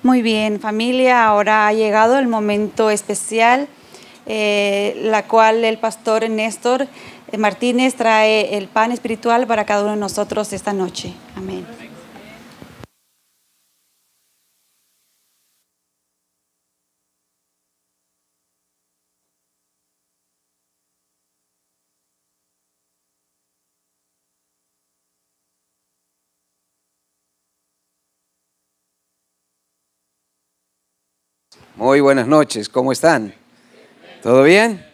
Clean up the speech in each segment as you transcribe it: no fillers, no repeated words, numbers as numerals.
Muy bien, familia, ahora ha llegado el momento especial, la cual el pastor Néstor Martínez trae el pan espiritual para cada uno de nosotros esta noche. Amén. Muy buenas noches, ¿cómo están? ¿Todo bien?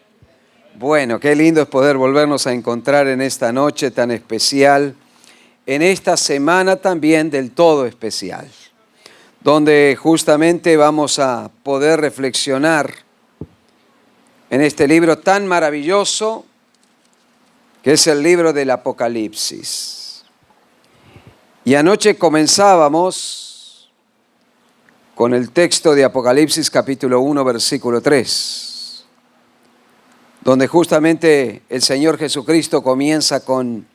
Bueno, qué lindo es poder volvernos a encontrar en esta noche tan especial, en esta semana también del todo especial, donde justamente vamos a poder reflexionar en este libro tan maravilloso que es el libro del Apocalipsis. Y anoche comenzábamos con el texto de Apocalipsis capítulo 1, versículo 3, donde justamente el Señor Jesucristo comienza con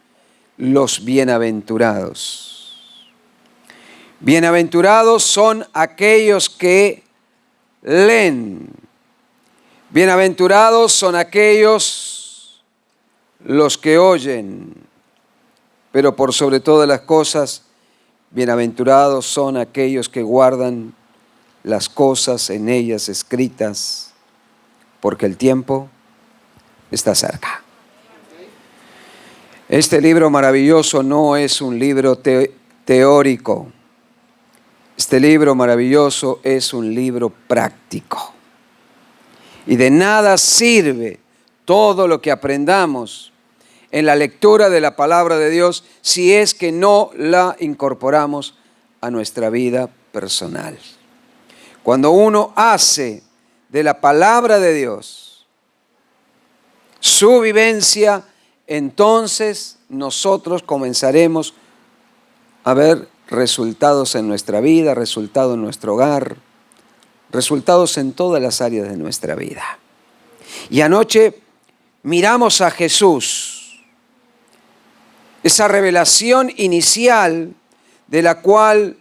los bienaventurados. Bienaventurados son aquellos que leen. Bienaventurados son aquellos los que oyen. Pero por sobre todas las cosas, bienaventurados son aquellos que guardan las cosas en ellas escritas, porque el tiempo está cerca. Este libro maravilloso no es un libro teórico. Este libro maravilloso es un libro práctico. Y de nada sirve todo lo que aprendamos en la lectura de la palabra de Dios si es que no la incorporamos a nuestra vida personal. Cuando uno hace de la palabra de Dios su vivencia, entonces nosotros comenzaremos a ver resultados en nuestra vida, resultados en nuestro hogar, resultados en todas las áreas de nuestra vida. Y anoche miramos a Jesús, esa revelación inicial de la cual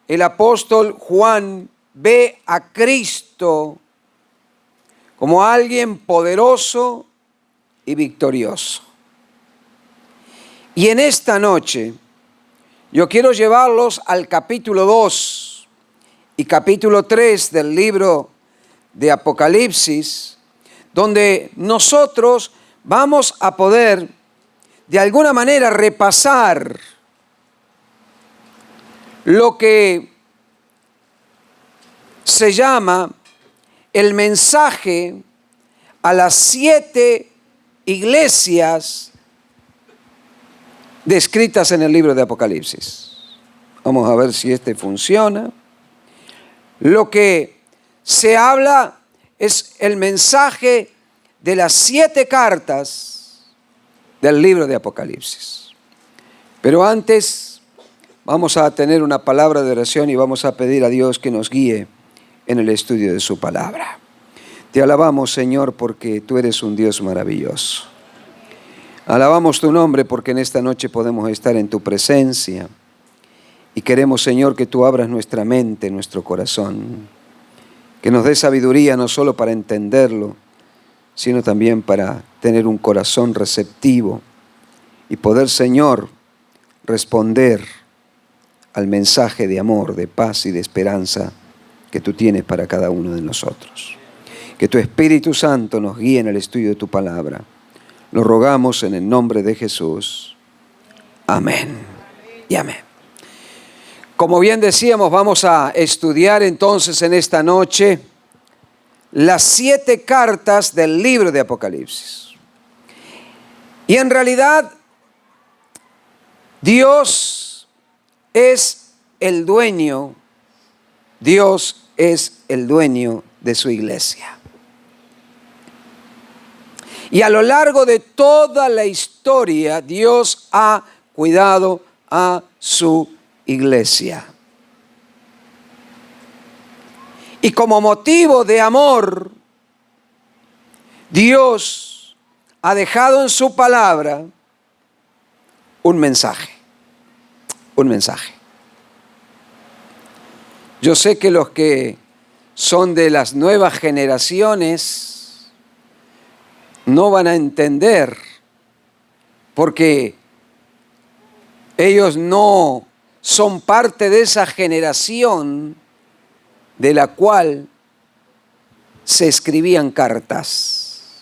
el apóstol Juan ve a Cristo como alguien poderoso y victorioso. Y en esta noche yo quiero llevarlos al capítulo 2 y capítulo 3 del libro de Apocalipsis, donde nosotros vamos a poder de alguna manera repasar lo que se llama el mensaje a las 7 iglesias descritas en el libro de Apocalipsis. Vamos a ver si este funciona. Lo que se habla es el mensaje de las 7 cartas del libro de Apocalipsis. Pero antes vamos a tener una palabra de oración y vamos a pedir a Dios que nos guíe en el estudio de su palabra. Te alabamos, Señor, porque tú eres un Dios maravilloso. Alabamos tu nombre porque en esta noche podemos estar en tu presencia y queremos, Señor, que tú abras nuestra mente, nuestro corazón, que nos dé sabiduría no solo para entenderlo, sino también para tener un corazón receptivo y poder, Señor, responder al mensaje de amor, de paz y de esperanza que tú tienes para cada uno de nosotros. Que tu Espíritu Santo nos guíe en el estudio de tu palabra. Lo rogamos en el nombre de Jesús. Amén y amén. Como bien decíamos, vamos a estudiar entonces en esta noche las 7 cartas del libro de Apocalipsis. Y en realidad, Dios es el dueño, Dios es el dueño de su iglesia. Y a lo largo de toda la historia, Dios ha cuidado a su iglesia. Y como motivo de amor, Dios ha dejado en su palabra un mensaje. Un mensaje. Yo sé que los que son de las nuevas generaciones no van a entender, porque ellos no son parte de esa generación de la cual se escribían cartas.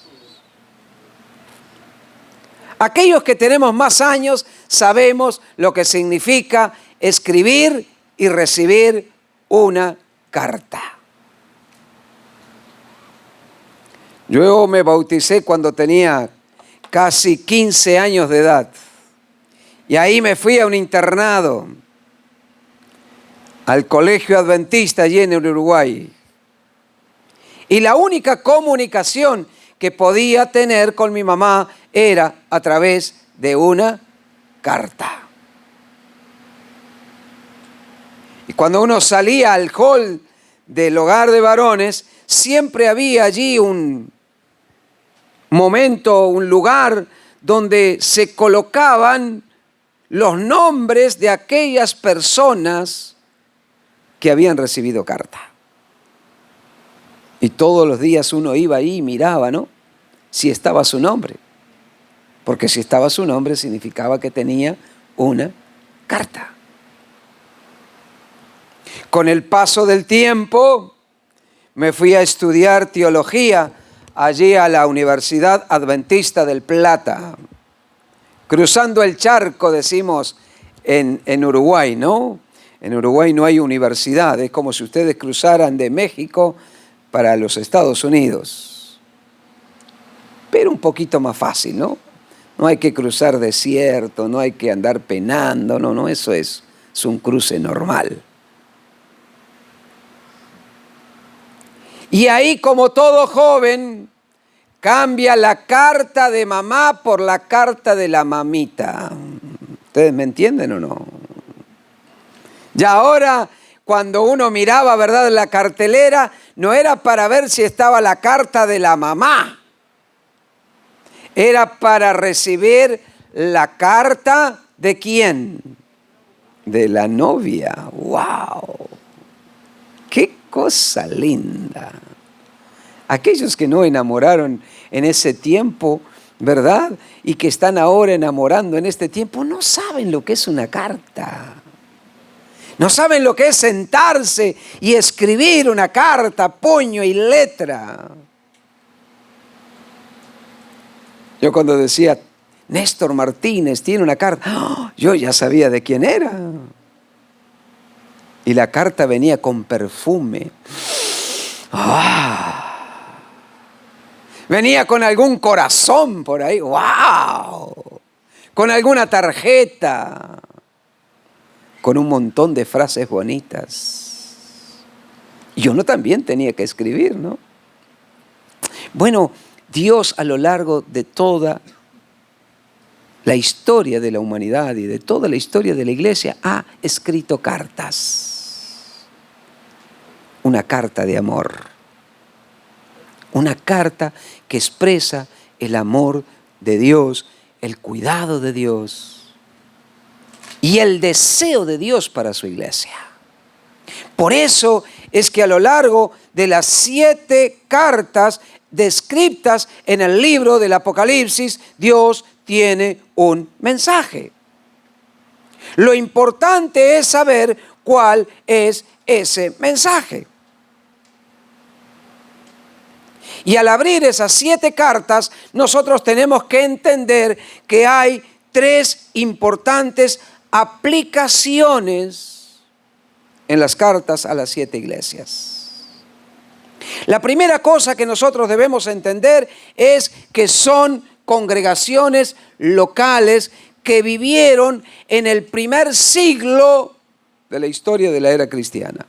Aquellos que tenemos más años sabemos lo que significa escribir y recibir una carta. Yo me bauticé cuando tenía casi 15 años de edad. Y ahí me fui a un internado, al colegio adventista allí en el Uruguay. Y la única comunicación que podía tener con mi mamá era a través de una carta. Y cuando uno salía al hall del hogar de varones, siempre había allí un momento, un lugar donde se colocaban los nombres de aquellas personas que habían recibido carta. Y todos los días uno iba ahí y miraba, ¿no?, si estaba su nombre. Porque si estaba su nombre significaba que tenía una carta. Con el paso del tiempo me fui a estudiar teología allí a la Universidad Adventista del Plata. Cruzando el charco, decimos en Uruguay, ¿no? En Uruguay no hay universidad, es como si ustedes cruzaran de México para los Estados Unidos. Pero un poquito más fácil, ¿no? No hay que cruzar desierto, no hay que andar penando, no, eso es un cruce normal. Y ahí, como todo joven, cambia la carta de mamá por la carta de la mamita. ¿Ustedes me entienden o no? Y ahora, cuando uno miraba, ¿verdad?, la cartelera, no era para ver si estaba la carta de la mamá. Era para recibir la carta ¿de quién? De la novia. ¡Wow! ¡Qué cosa linda! Aquellos que no enamoraron en ese tiempo, ¿verdad?, y que están ahora enamorando en este tiempo, no saben lo que es una carta. No saben lo que es sentarse y escribir una carta, puño y letra. Yo cuando decía, Néstor Martínez tiene una carta, yo ya sabía de quién era. Y la carta venía con perfume. Venía con algún corazón por ahí. ¡Wow! Con alguna tarjeta. Con un montón de frases bonitas. Y uno también tenía que escribir, ¿no? Bueno, Dios a lo largo de toda la historia de la humanidad y de toda la historia de la iglesia ha escrito cartas. Una carta de amor. Una carta que expresa el amor de Dios, el cuidado de Dios y el deseo de Dios para su iglesia. Por eso es que a lo largo de las 7 cartas descritas en el libro del Apocalipsis, Dios tiene un mensaje. Lo importante es saber cuál es ese mensaje. Y al abrir esas 7 cartas, nosotros tenemos que entender que hay 3 importantes aplicaciones en las cartas a las 7 iglesias. La primera cosa que nosotros debemos entender es que son congregaciones locales que vivieron en el primer siglo de la historia de la era cristiana.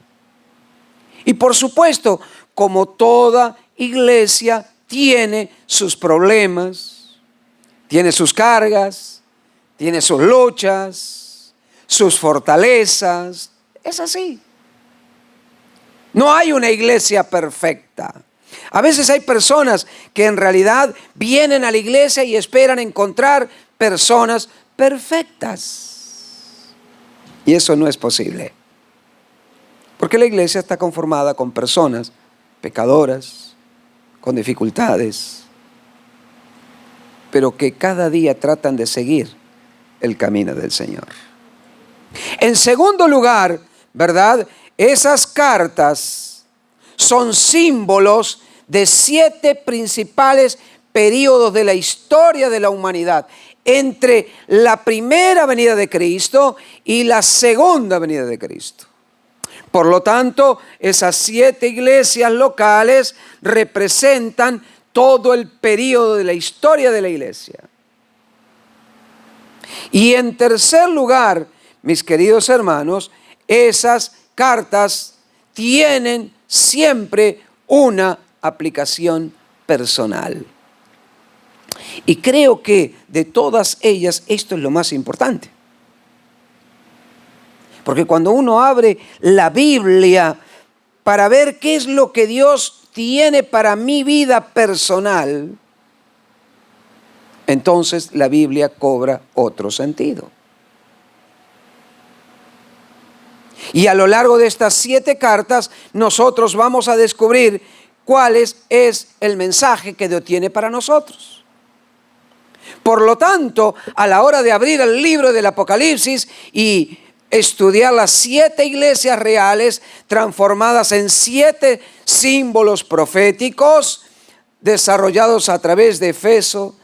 Y por supuesto, como toda iglesia tiene sus problemas, tiene sus cargas, tiene sus luchas, sus fortalezas. Es así. No hay una iglesia perfecta. A veces hay personas que en realidad vienen a la iglesia y esperan encontrar personas perfectas. Y eso no es posible. Porque la iglesia está conformada con personas pecadoras, con dificultades, pero que cada día tratan de seguir el camino del Señor. En segundo lugar, ¿verdad? Esas cartas son símbolos de 7 principales periodos de la historia de la humanidad, entre la primera venida de Cristo y la segunda venida de Cristo. Por lo tanto, esas 7 iglesias locales representan todo el periodo de la historia de la iglesia. Y en tercer lugar, mis queridos hermanos, esas cartas tienen siempre una aplicación personal. Y creo que de todas ellas esto es lo más importante. Porque cuando uno abre la Biblia para ver qué es lo que Dios tiene para mi vida personal, entonces la Biblia cobra otro sentido. Y a lo largo de estas 7 cartas, nosotros vamos a descubrir cuál es el mensaje que Dios tiene para nosotros. Por lo tanto, a la hora de abrir el libro del Apocalipsis y estudiar las 7 iglesias reales transformadas en 7 símbolos proféticos desarrollados a través de Efeso,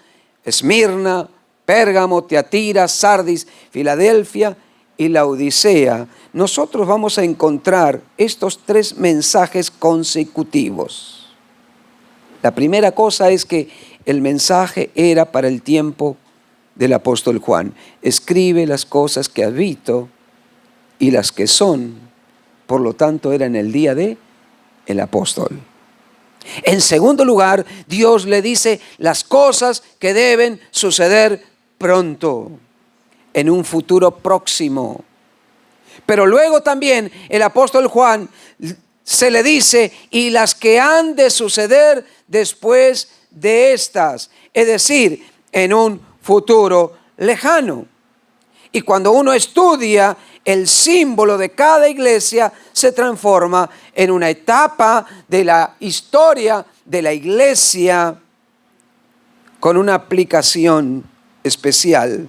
Esmirna, Pérgamo, Tiatira, Sardis, Filadelfia y la Odisea, nosotros vamos a encontrar estos 3 mensajes consecutivos. La primera cosa es que el mensaje era para el tiempo del apóstol Juan. Escribe las cosas que has visto y las que son, por lo tanto era en el día de el apóstol. En segundo lugar, Dios le dice las cosas que deben suceder pronto, en un futuro próximo. Pero luego también el apóstol Juan se le dice, y las que han de suceder después de estas, es decir, en un futuro lejano. Y cuando uno estudia el símbolo de cada iglesia, se transforma en una etapa de la historia de la iglesia con una aplicación especial.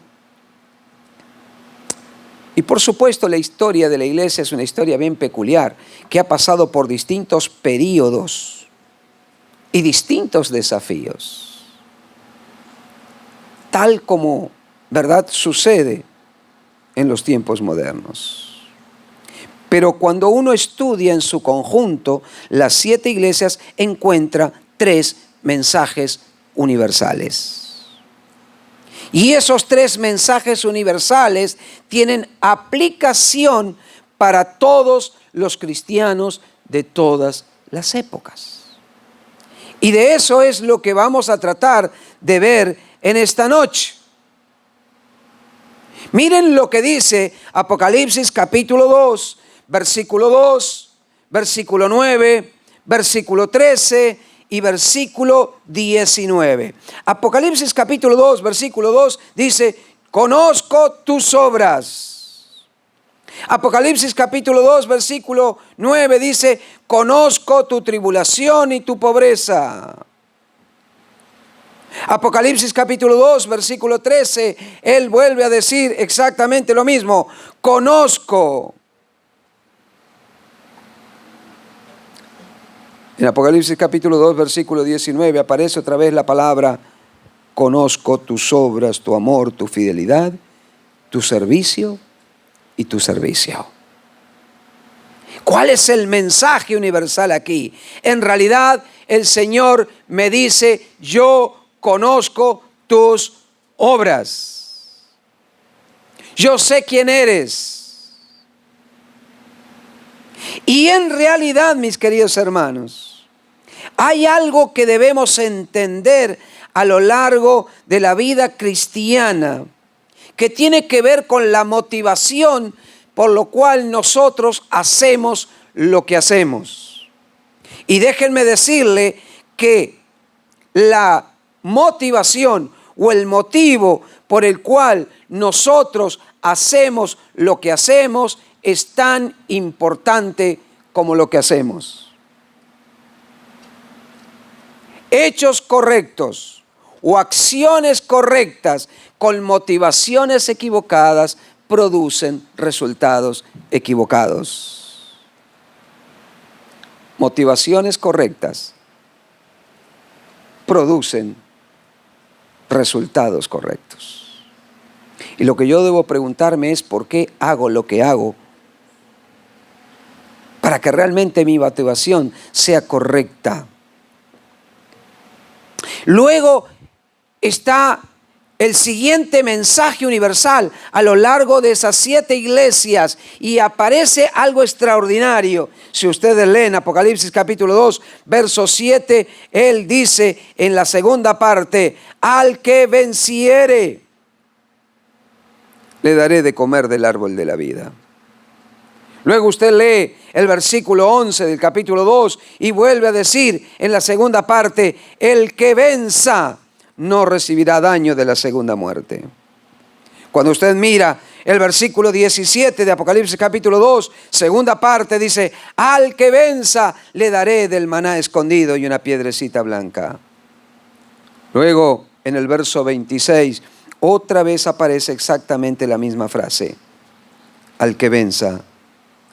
Y por supuesto la historia de la iglesia es una historia bien peculiar, que ha pasado por distintos períodos y distintos desafíos. Tal como, ¿verdad?, sucede en los tiempos modernos. Pero cuando uno estudia en su conjunto las 7 iglesias, encuentra 3 mensajes universales. Y esos 3 mensajes universales tienen aplicación para todos los cristianos de todas las épocas. Y de eso es lo que vamos a tratar de ver en esta noche. Miren lo que dice Apocalipsis capítulo 2, versículo 2, versículo 9, versículo 13 y versículo 19. Apocalipsis capítulo 2, versículo 2 dice, conozco tus obras. Apocalipsis capítulo 2, versículo 9 dice, conozco tu tribulación y tu pobreza. Apocalipsis capítulo 2, versículo 13, él vuelve a decir exactamente lo mismo, conozco. En Apocalipsis capítulo 2, versículo 19 aparece otra vez la palabra, conozco tus obras, tu amor, tu fidelidad, tu servicio y tu servicio. ¿Cuál es el mensaje universal aquí? En realidad el Señor me dice, yo conozco tus obras. Yo sé quién eres. Y en realidad, mis queridos hermanos, hay algo que debemos entender a lo largo de la vida cristiana que tiene que ver con la motivación por lo cual nosotros hacemos lo que hacemos. Y déjenme decirle que la motivación o el motivo por el cual nosotros hacemos lo que hacemos es tan importante como lo que hacemos. Hechos correctos o acciones correctas con motivaciones equivocadas producen resultados equivocados. Motivaciones correctas producen resultados correctos. Y lo que yo debo preguntarme es ¿por qué hago lo que hago? Para que realmente mi motivación sea correcta. Luego está el siguiente mensaje universal a lo largo de esas 7 iglesias y aparece algo extraordinario. Si ustedes leen Apocalipsis capítulo 2, verso 7, él dice en la segunda parte, al que venciere, le daré de comer del árbol de la vida. Luego usted lee el versículo 11 del capítulo 2 y vuelve a decir en la segunda parte, el que venza no recibirá daño de la segunda muerte. Cuando usted mira el versículo 17 de Apocalipsis capítulo 2, segunda parte, dice, al que venza le daré del maná escondido y una piedrecita blanca. Luego, en el verso 26, otra vez aparece exactamente la misma frase. Al que venza,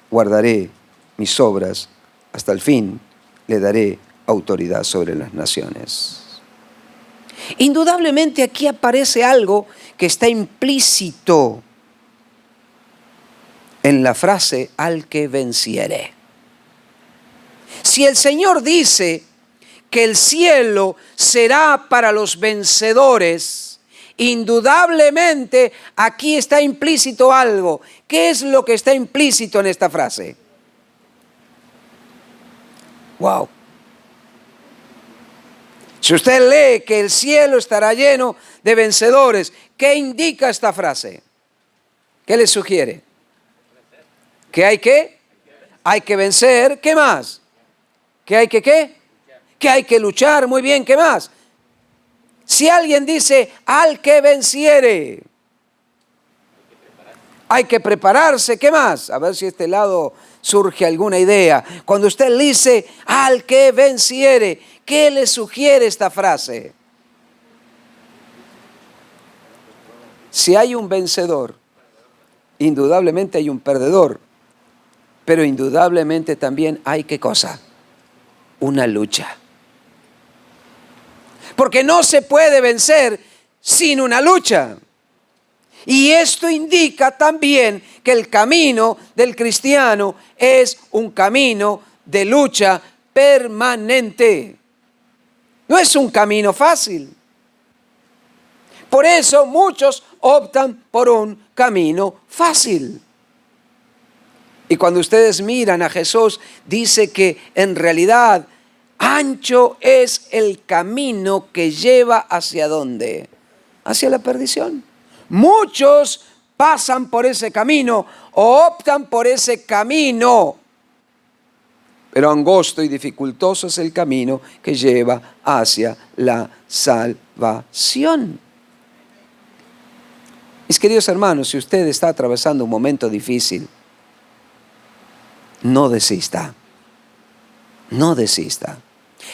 guardaré mis obras hasta el fin, le daré autoridad sobre las naciones. Indudablemente aquí aparece algo que está implícito en la frase al que venciere. Si el Señor dice que el cielo será para los vencedores, indudablemente aquí está implícito algo. ¿Qué es lo que está implícito en esta frase? Wow. Si usted lee que el cielo estará lleno de vencedores, ¿qué indica esta frase? ¿Qué le sugiere? ¿Que hay que? Hay que vencer. ¿Qué más? ¿Que hay que qué? Que hay que luchar. Muy bien, ¿qué más? Si alguien dice al que venciere, hay que prepararse. ¿Qué más? A ver si a este lado surge alguna idea. Cuando usted le dice al que venciere, ¿qué le sugiere esta frase? Si hay un vencedor, indudablemente hay un perdedor, pero indudablemente también hay ¿qué cosa? Una lucha. Porque no se puede vencer sin una lucha. Y esto indica también que el camino del cristiano es un camino de lucha permanente. No es un camino fácil. Por eso muchos optan por un camino fácil. Y cuando ustedes miran a Jesús, dice que en realidad ancho es el camino que lleva ¿hacia dónde? Hacia la perdición. Muchos pasan por ese camino o optan por ese camino. Pero angosto y dificultoso es el camino que lleva hacia la salvación. Mis queridos hermanos, si usted está atravesando un momento difícil, no desista. No desista.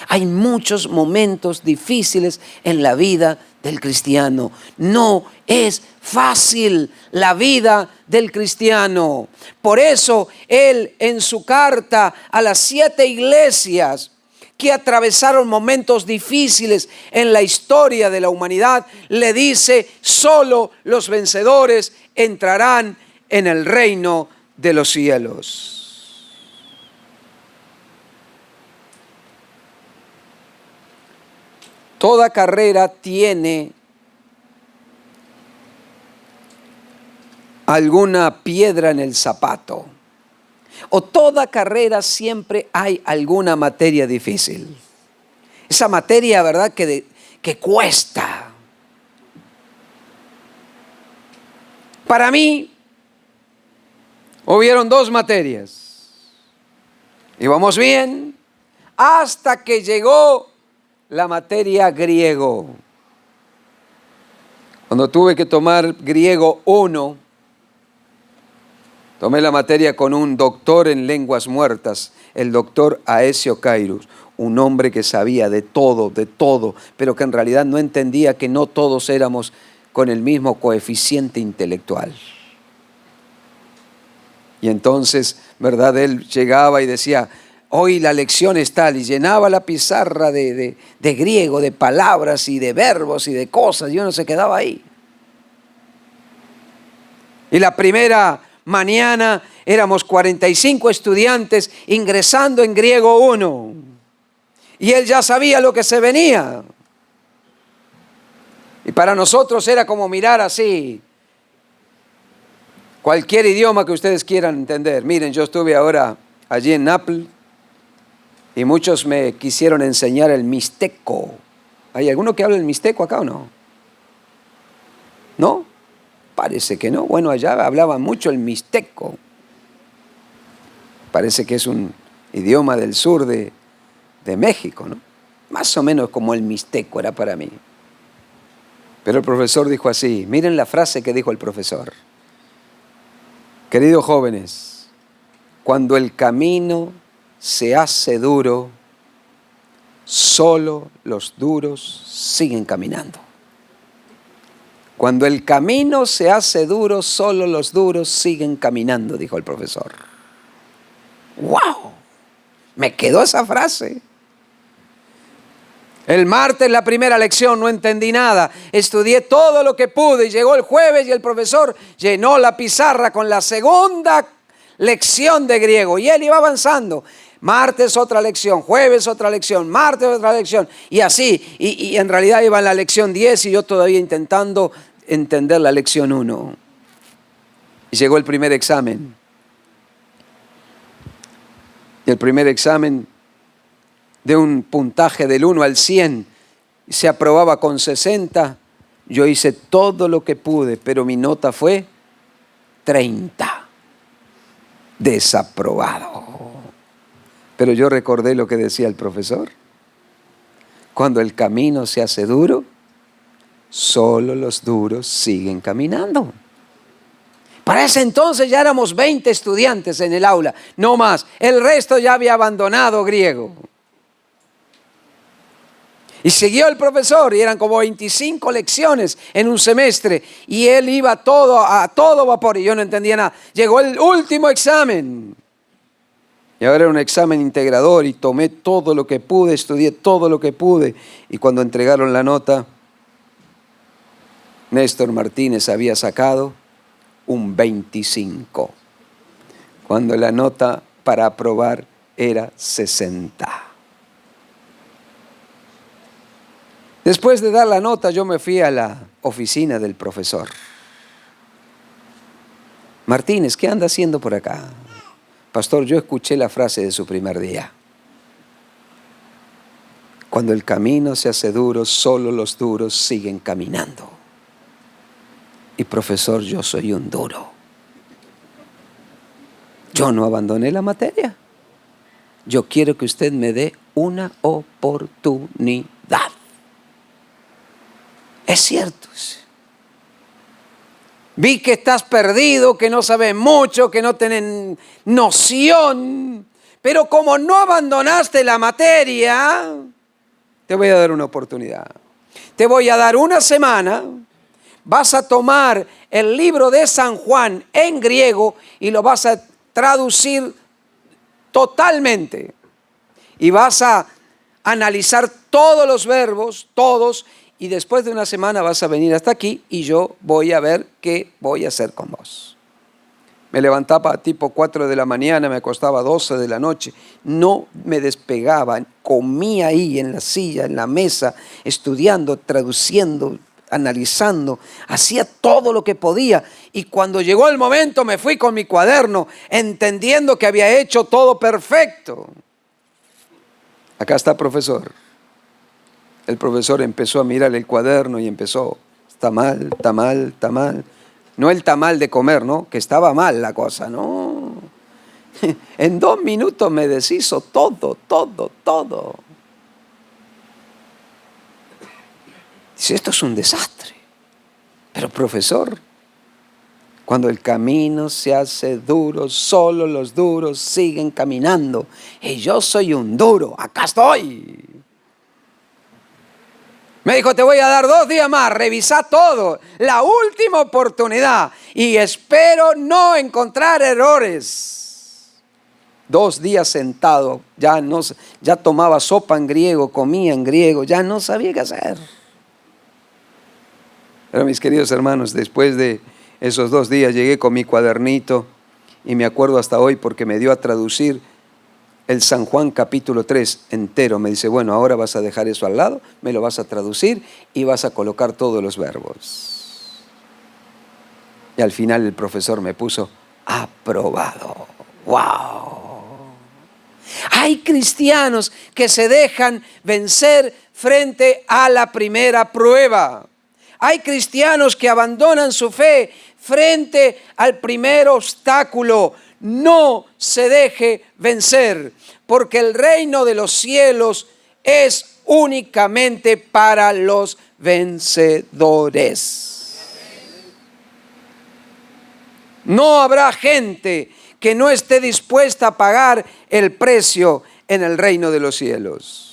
Hay muchos momentos difíciles en la vida del cristiano. No es fácil la vida del cristiano. Por eso él en su carta a las 7 iglesias que atravesaron momentos difíciles en la historia de la humanidad, le dice, solo los vencedores entrarán en el reino de los cielos. Toda carrera tiene alguna piedra en el zapato. O toda carrera siempre hay alguna materia difícil. Esa materia, ¿verdad? Que cuesta. Para mí, hubieron 2 materias. Íbamos bien hasta que llegó la materia griego. Cuando tuve que tomar griego 1, Tomé la materia con un doctor en lenguas muertas, el doctor Aesio Cairus, un hombre que sabía de todo, pero que en realidad no entendía que no todos éramos con el mismo coeficiente intelectual. Y entonces, ¿verdad? Él llegaba y decía, hoy la lección es tal, y llenaba la pizarra de griego, de palabras y de verbos y de cosas, y uno se quedaba ahí. Y la primera mañana éramos 45 estudiantes ingresando en griego 1. Y él ya sabía lo que se venía. Y para nosotros era como mirar así cualquier idioma que ustedes quieran entender. Miren, yo estuve ahora allí en Nápoles y muchos me quisieron enseñar el mixteco. ¿Hay alguno que hable el mixteco acá o no? ¿No? Parece que no. Bueno, allá hablaban mucho el mixteco. Parece que es un idioma del sur de México, ¿no? Más o menos como el mixteco era para mí. Pero el profesor dijo así, miren la frase que dijo el profesor. Queridos jóvenes, cuando el camino se hace duro, solo los duros siguen caminando. Cuando el camino se hace duro, solo los duros siguen caminando, dijo el profesor. ¡Wow! Me quedó esa frase. El martes, la primera lección, no entendí nada. Estudié todo lo que pude y llegó el jueves y el profesor llenó la pizarra con la segunda lección de griego y él iba avanzando. Martes otra lección, jueves otra lección, martes otra lección y así. Y en realidad iba en la lección 10 y yo todavía intentando entender la lección 1. Y llegó el primer examen. Y el primer examen de un puntaje del 1 al 100 se aprobaba con 60. Yo hice todo lo que pude, pero mi nota fue 30. Desaprobado. Pero yo recordé lo que decía el profesor. Cuando el camino se hace duro, solo los duros siguen caminando. Para ese entonces ya éramos 20 estudiantes en el aula, no más. El resto ya había abandonado griego. Y siguió el profesor y eran como 25 lecciones en un semestre y él iba a todo vapor y yo no entendía nada. Llegó el último examen y ahora era un examen integrador y tomé todo lo que pude, estudié todo lo que pude y cuando entregaron la nota, Néstor Martínez había sacado un 25, cuando la nota para aprobar era 60. Después de dar la nota, yo me fui a la oficina del profesor. Martínez, ¿qué anda haciendo por acá? Pastor, yo escuché la frase de su primer día. Cuando el camino se hace duro, solo los duros siguen caminando. Y profesor, yo soy un duro. Yo no abandoné la materia. Yo quiero que usted me dé una oportunidad. Es cierto. Vi que estás perdido, que no sabes mucho, que no tenés noción. Pero como no abandonaste la materia, te voy a dar una oportunidad. Te voy a dar una semana. Vas a tomar el libro de San Juan en griego y lo vas a traducir totalmente. Y vas a analizar todos los verbos, todos. Y después de una semana vas a venir hasta aquí y yo voy a ver qué voy a hacer con vos. Me levantaba tipo 4 de la mañana, me acostaba 12 de la noche. No me despegaba, comía ahí en la silla, en la mesa, estudiando, traduciendo, analizando. Hacía todo lo que podía. Y cuando llegó el momento me fui con mi cuaderno, entendiendo que había hecho todo perfecto. Acá está, profesor. El profesor empezó a mirar el cuaderno y empezó, está mal, está mal, está mal. No el tamal de comer, ¿no? Que estaba mal la cosa, no. En 2 minutos me deshizo todo. Dice, esto es un desastre. Pero profesor, Cuando el camino se hace duro, solo los duros siguen caminando. Y yo soy un duro, acá estoy. Me dijo, te voy a dar 2 días más, revisa todo, la última oportunidad. Y espero no encontrar errores. 2 días sentado, ya tomaba sopa en griego, comía en griego, ya no sabía qué hacer. Pero mis queridos hermanos, después de esos 2 días llegué con mi cuadernito y me acuerdo hasta hoy porque me dio a traducir el San Juan capítulo 3 entero. Me dice, bueno, ahora vas a dejar eso al lado, me lo vas a traducir y vas a colocar todos los verbos. Y al final el profesor me puso, aprobado. ¡Wow! Hay cristianos que se dejan vencer frente a la primera prueba. Hay cristianos que abandonan su fe frente al primer obstáculo. No se deje vencer, porque el reino de los cielos es únicamente para los vencedores. No habrá gente que no esté dispuesta a pagar el precio en el reino de los cielos.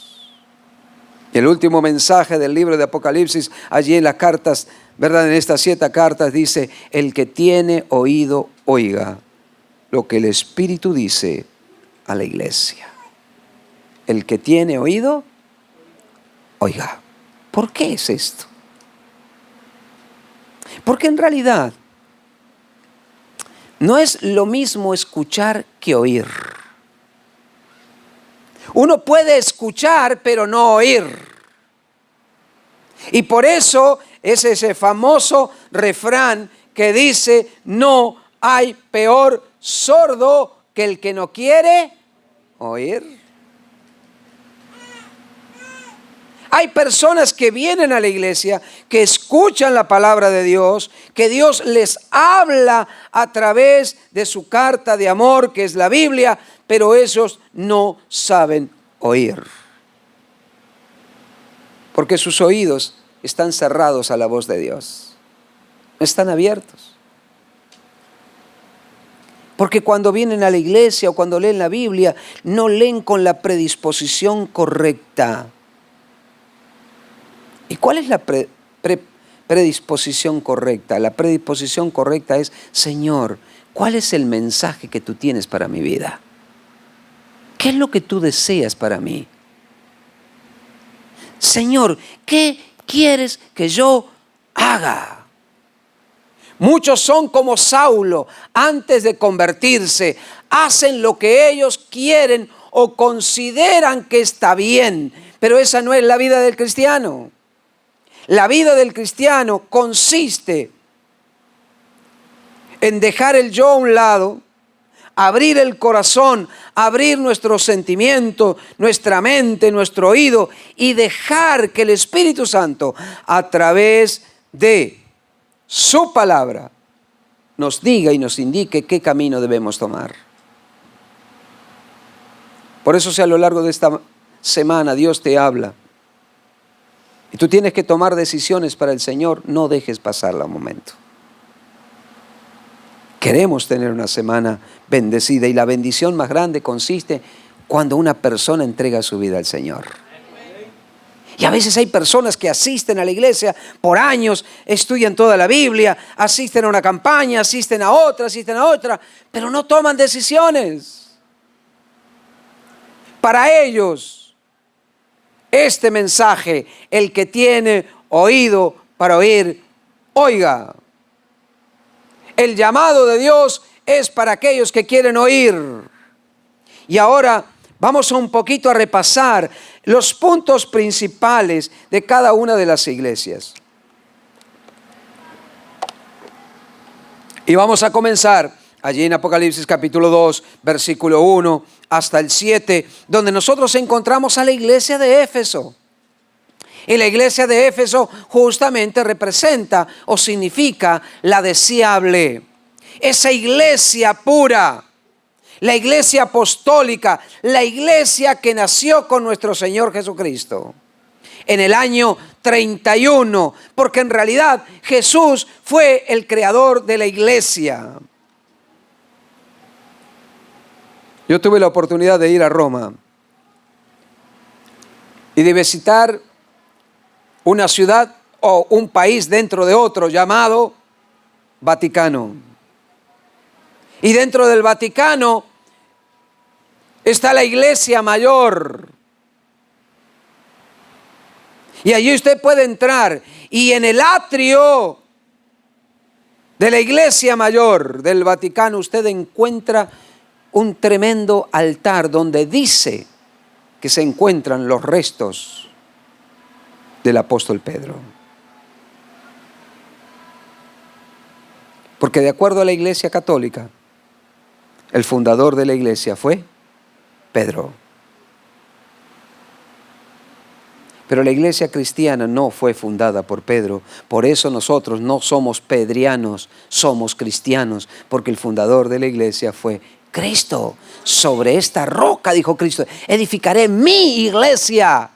Y el último mensaje del libro de Apocalipsis, allí en las cartas, ¿verdad? En estas 7 cartas dice, el que tiene oído, oiga lo que el Espíritu dice a la iglesia. El que tiene oído, oiga. ¿Por qué es esto? Porque en realidad no es lo mismo escuchar que oír. Uno puede escuchar, pero no oír. Y por eso es ese famoso refrán que dice, no hay peor sordo que el que no quiere oír. Hay personas que vienen a la iglesia, que escuchan la palabra de Dios, que Dios les habla a través de su carta de amor, que es la Biblia, pero ellos no saben oír. Porque sus oídos están cerrados a la voz de Dios. No están abiertos. Porque cuando vienen a la iglesia o cuando leen la Biblia, no leen con la predisposición correcta. ¿Y cuál es la predisposición correcta? La predisposición correcta es, Señor, ¿cuál es el mensaje que tú tienes para mi vida? ¿Qué es lo que tú deseas para mí? Señor, ¿qué quieres que yo haga? Muchos son como Saulo, antes de convertirse, hacen lo que ellos quieren o consideran que está bien, pero esa no es la vida del cristiano. La vida del cristiano consiste en dejar el yo a un lado, abrir el corazón, abrir nuestros sentimientos, nuestra mente, nuestro oído y dejar que el Espíritu Santo, a través de su palabra, nos diga y nos indique qué camino debemos tomar. Por eso, si a lo largo de esta semana Dios te habla y tú tienes que tomar decisiones para el Señor, no dejes pasar el momento. Queremos tener una semana bendecida y la bendición más grande consiste cuando una persona entrega su vida al Señor. Y a veces hay personas que asisten a la iglesia por años, estudian toda la Biblia, asisten a una campaña, asisten a otra, pero no toman decisiones. Para ellos, este mensaje, el que tiene oído para oír, oiga. El llamado de Dios es para aquellos que quieren oír. Y ahora vamos un poquito a repasar los puntos principales de cada una de las iglesias. Y vamos a comenzar allí en Apocalipsis capítulo 2, versículo 1 hasta el 7, donde nosotros encontramos a la iglesia de Éfeso. Y la iglesia de Éfeso justamente representa o significa la deseable. Esa iglesia pura, la iglesia apostólica, la iglesia que nació con nuestro Señor Jesucristo. En el año 31, porque en realidad Jesús fue el creador de la iglesia. Yo tuve la oportunidad de ir a Roma y de visitar una ciudad o un país dentro de otro llamado Vaticano. Y dentro del Vaticano está la iglesia mayor. Y allí usted puede entrar y en el atrio de la iglesia mayor del Vaticano usted encuentra un tremendo altar donde dice que se encuentran los restos del apóstol Pedro. Porque de acuerdo a la iglesia católica, el fundador de la iglesia fue Pedro. Pero la iglesia cristiana no fue fundada por Pedro. Por eso nosotros no somos pedrianos, somos cristianos, porque el fundador de la iglesia fue Cristo. Sobre esta roca, dijo Cristo, edificaré mi iglesia.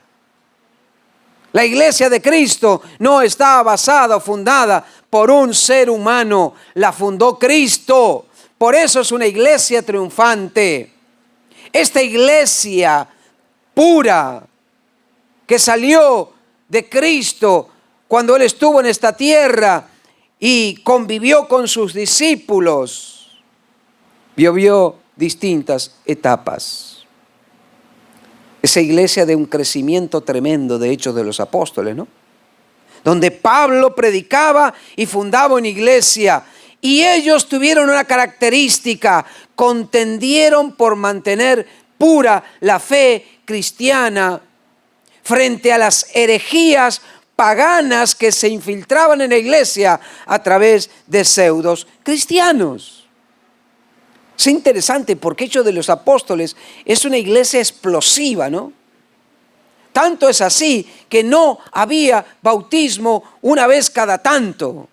La iglesia de Cristo no está basada o fundada por un ser humano, la fundó Cristo. Por eso es una iglesia triunfante. Esta iglesia pura que salió de Cristo cuando Él estuvo en esta tierra y convivió con sus discípulos, vivió distintas etapas. Esa iglesia de un crecimiento tremendo de Hechos de los Apóstoles, ¿no? Donde Pablo predicaba y fundaba una iglesia. Y ellos tuvieron una característica, contendieron por mantener pura la fe cristiana frente a las herejías paganas que se infiltraban en la iglesia a través de pseudos cristianos. Es interesante porque Hechos de los Apóstoles es una iglesia explosiva, ¿no? Tanto es así que no había bautismo una vez cada tanto.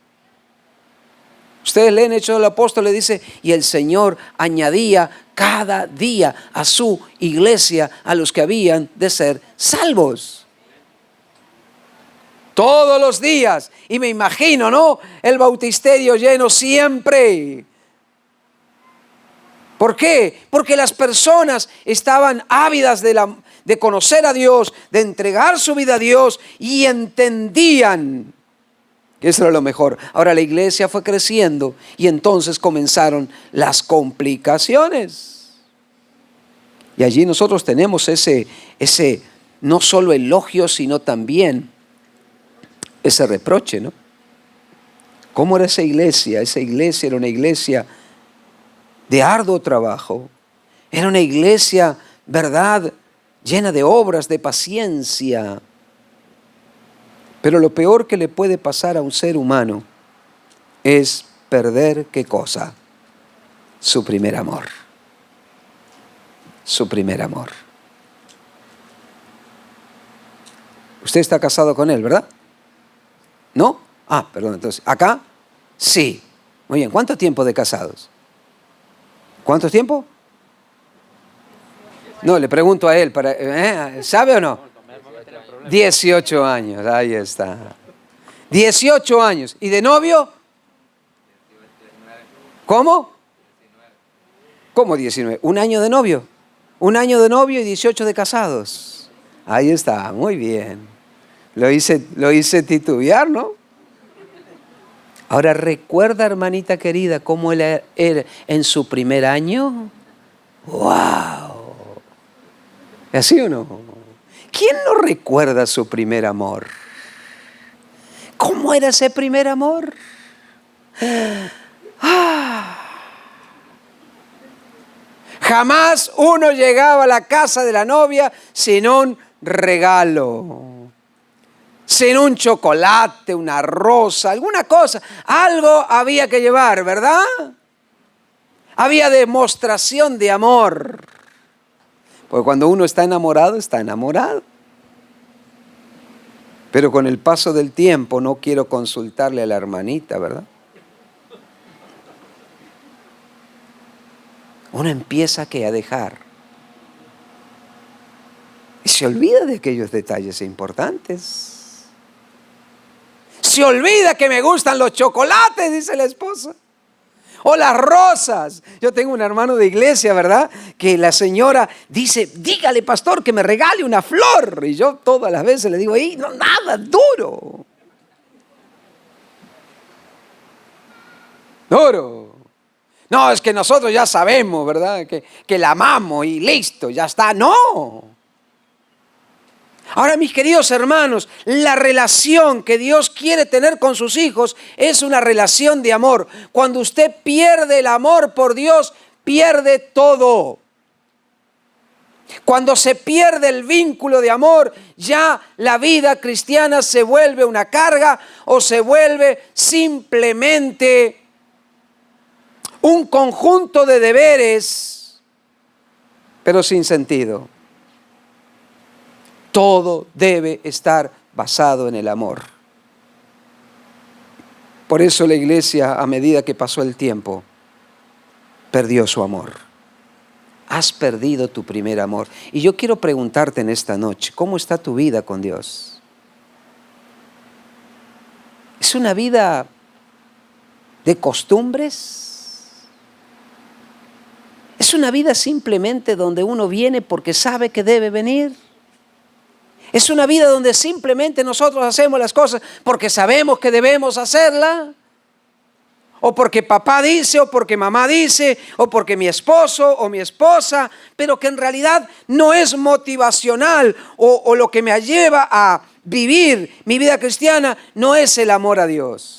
Ustedes leen Hechos de los Apóstoles, dice, y el Señor añadía cada día a su iglesia a los que habían de ser salvos. Todos los días. Y me imagino, ¿no? El bautisterio lleno siempre. ¿Por qué? Porque las personas estaban ávidas de conocer a Dios, de entregar su vida a Dios y entendían que eso era lo mejor. Ahora la iglesia fue creciendo y entonces comenzaron las complicaciones. Y allí nosotros tenemos ese no solo elogio, sino también ese reproche, ¿no? ¿Cómo era esa iglesia? Esa iglesia era una iglesia de arduo trabajo. Era una iglesia, ¿verdad?, llena de obras, de paciencia. Pero lo peor que le puede pasar a un ser humano es perder, ¿qué cosa? Su primer amor. Su primer amor. Usted está casado con él, ¿verdad? ¿No? Ah, perdón, entonces, ¿acá? Sí. Muy bien, ¿cuánto tiempo de casados? ¿Cuánto tiempo? No, le pregunto a él, ¿sabe o no? 18 años, ahí está. 18 años. ¿Y de novio? ¿Cómo? ¿Cómo 19? ¿Un año de novio? Un año de novio y 18 de casados. Ahí está, muy bien. Lo hice titubear, ¿no? Ahora, ¿recuerda, hermanita querida, cómo él era en su primer año? ¡Wow! ¿Así o no? ¿Quién no recuerda su primer amor? ¿Cómo era ese primer amor? Jamás uno llegaba a la casa de la novia sin un regalo, sin un chocolate, una rosa, alguna cosa. Algo había que llevar, ¿verdad? Había demostración de amor. Porque cuando uno está enamorado, está enamorado. Pero con el paso del tiempo no quiero consultarle a la hermanita, ¿verdad? Uno empieza a dejar. Y se olvida de aquellos detalles importantes. Se olvida que me gustan los chocolates, dice la esposa. O las rosas. Yo tengo un hermano de iglesia, ¿verdad? Que la señora dice, dígale, pastor, que me regale una flor. Y yo todas las veces le digo, no, nada, duro. Duro. No, es que nosotros ya sabemos, ¿verdad? Que la amamos y listo, ya está. No. Ahora, mis queridos hermanos, la relación que Dios quiere tener con sus hijos es una relación de amor. Cuando usted pierde el amor por Dios, pierde todo. Cuando se pierde el vínculo de amor, ya la vida cristiana se vuelve una carga o se vuelve simplemente un conjunto de deberes, pero sin sentido. Todo debe estar basado en el amor. Por eso la iglesia, a medida que pasó el tiempo, perdió su amor. Has perdido tu primer amor. Y yo quiero preguntarte en esta noche, ¿cómo está tu vida con Dios? ¿Es una vida de costumbres? ¿Es una vida simplemente donde uno viene porque sabe que debe venir? ¿Es una vida donde simplemente nosotros hacemos las cosas porque sabemos que debemos hacerla? O porque papá dice, o porque mamá dice, o porque mi esposo o mi esposa, pero que en realidad no es motivacional o lo que me lleva a vivir mi vida cristiana no es el amor a Dios.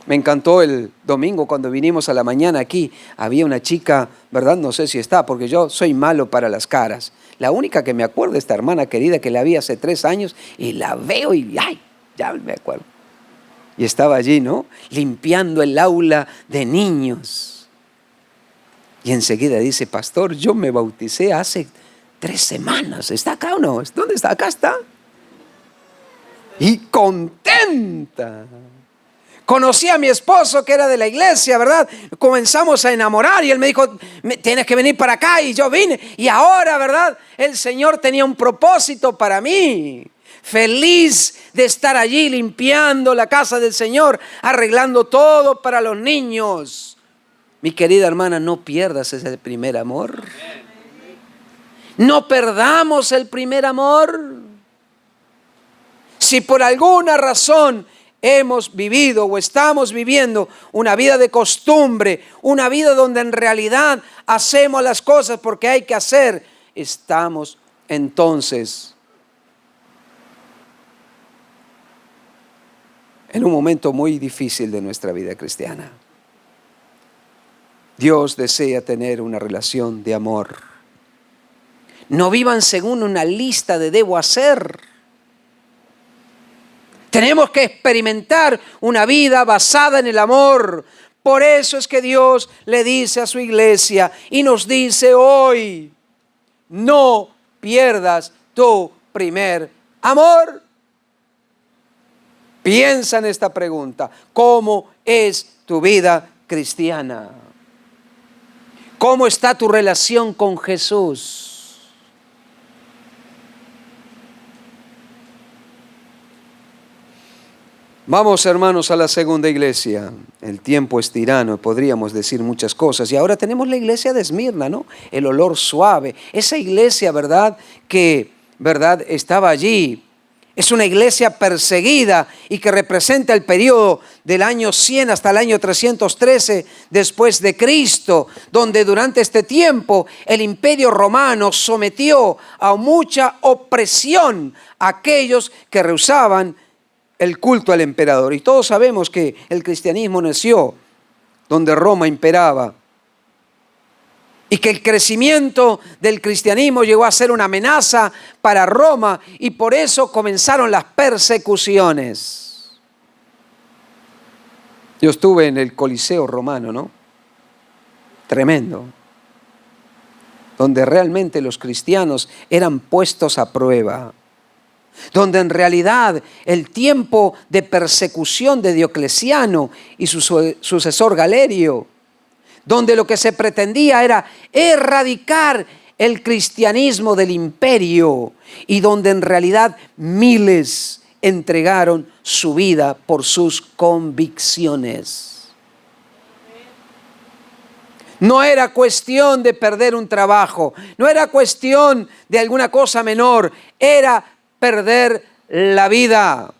Me encantó el domingo cuando vinimos a la mañana aquí. Había una chica, ¿verdad? No sé si está, porque yo soy malo para las caras. La única que me acuerdo es esta hermana querida que la vi hace 3 años y la veo y ¡ay! Ya me acuerdo. Y estaba allí, ¿no? Limpiando el aula de niños. Y enseguida dice, pastor, yo me bauticé hace 3 semanas. ¿Está acá o no? ¿Dónde está? Acá está. Y contenta. Conocí a mi esposo que era de la iglesia, ¿verdad? Comenzamos a enamorar y él me dijo, tienes que venir para acá, y yo vine. Y ahora, ¿verdad? El Señor tenía un propósito para mí. Feliz de estar allí limpiando la casa del Señor, arreglando todo para los niños. Mi querida hermana, no pierdas ese primer amor. No perdamos el primer amor. Si por alguna razón hemos vivido o estamos viviendo una vida de costumbre, una vida donde en realidad hacemos las cosas porque hay que hacer, estamos entonces en un momento muy difícil de nuestra vida cristiana. Dios desea tener una relación de amor. No vivan según una lista de debo hacer. Tenemos que experimentar una vida basada en el amor. Por eso es que Dios le dice a su iglesia y nos dice hoy, no pierdas tu primer amor. Piensa en esta pregunta, ¿cómo es tu vida cristiana? ¿Cómo está tu relación con Jesús? Vamos, hermanos, a la segunda iglesia. El tiempo es tirano, podríamos decir muchas cosas. Y ahora tenemos la iglesia de Esmirna, ¿no? El olor suave. Esa iglesia, ¿verdad? Que, ¿verdad? Estaba allí. Es una iglesia perseguida y que representa el periodo del año 100 hasta el año 313 después de Cristo, donde durante este tiempo el imperio romano sometió a mucha opresión a aquellos que rehusaban el culto al emperador. Y todos sabemos que el cristianismo nació donde Roma imperaba y que el crecimiento del cristianismo llegó a ser una amenaza para Roma y por eso comenzaron las persecuciones. Yo estuve en el Coliseo romano, ¿no? Tremendo. Donde realmente los cristianos eran puestos a prueba. Donde en realidad el tiempo de persecución de Diocleciano y su sucesor Galerio, donde lo que se pretendía era erradicar el cristianismo del imperio y donde en realidad miles entregaron su vida por sus convicciones. No era cuestión de perder un trabajo, no era cuestión de alguna cosa menor, era perder la vida.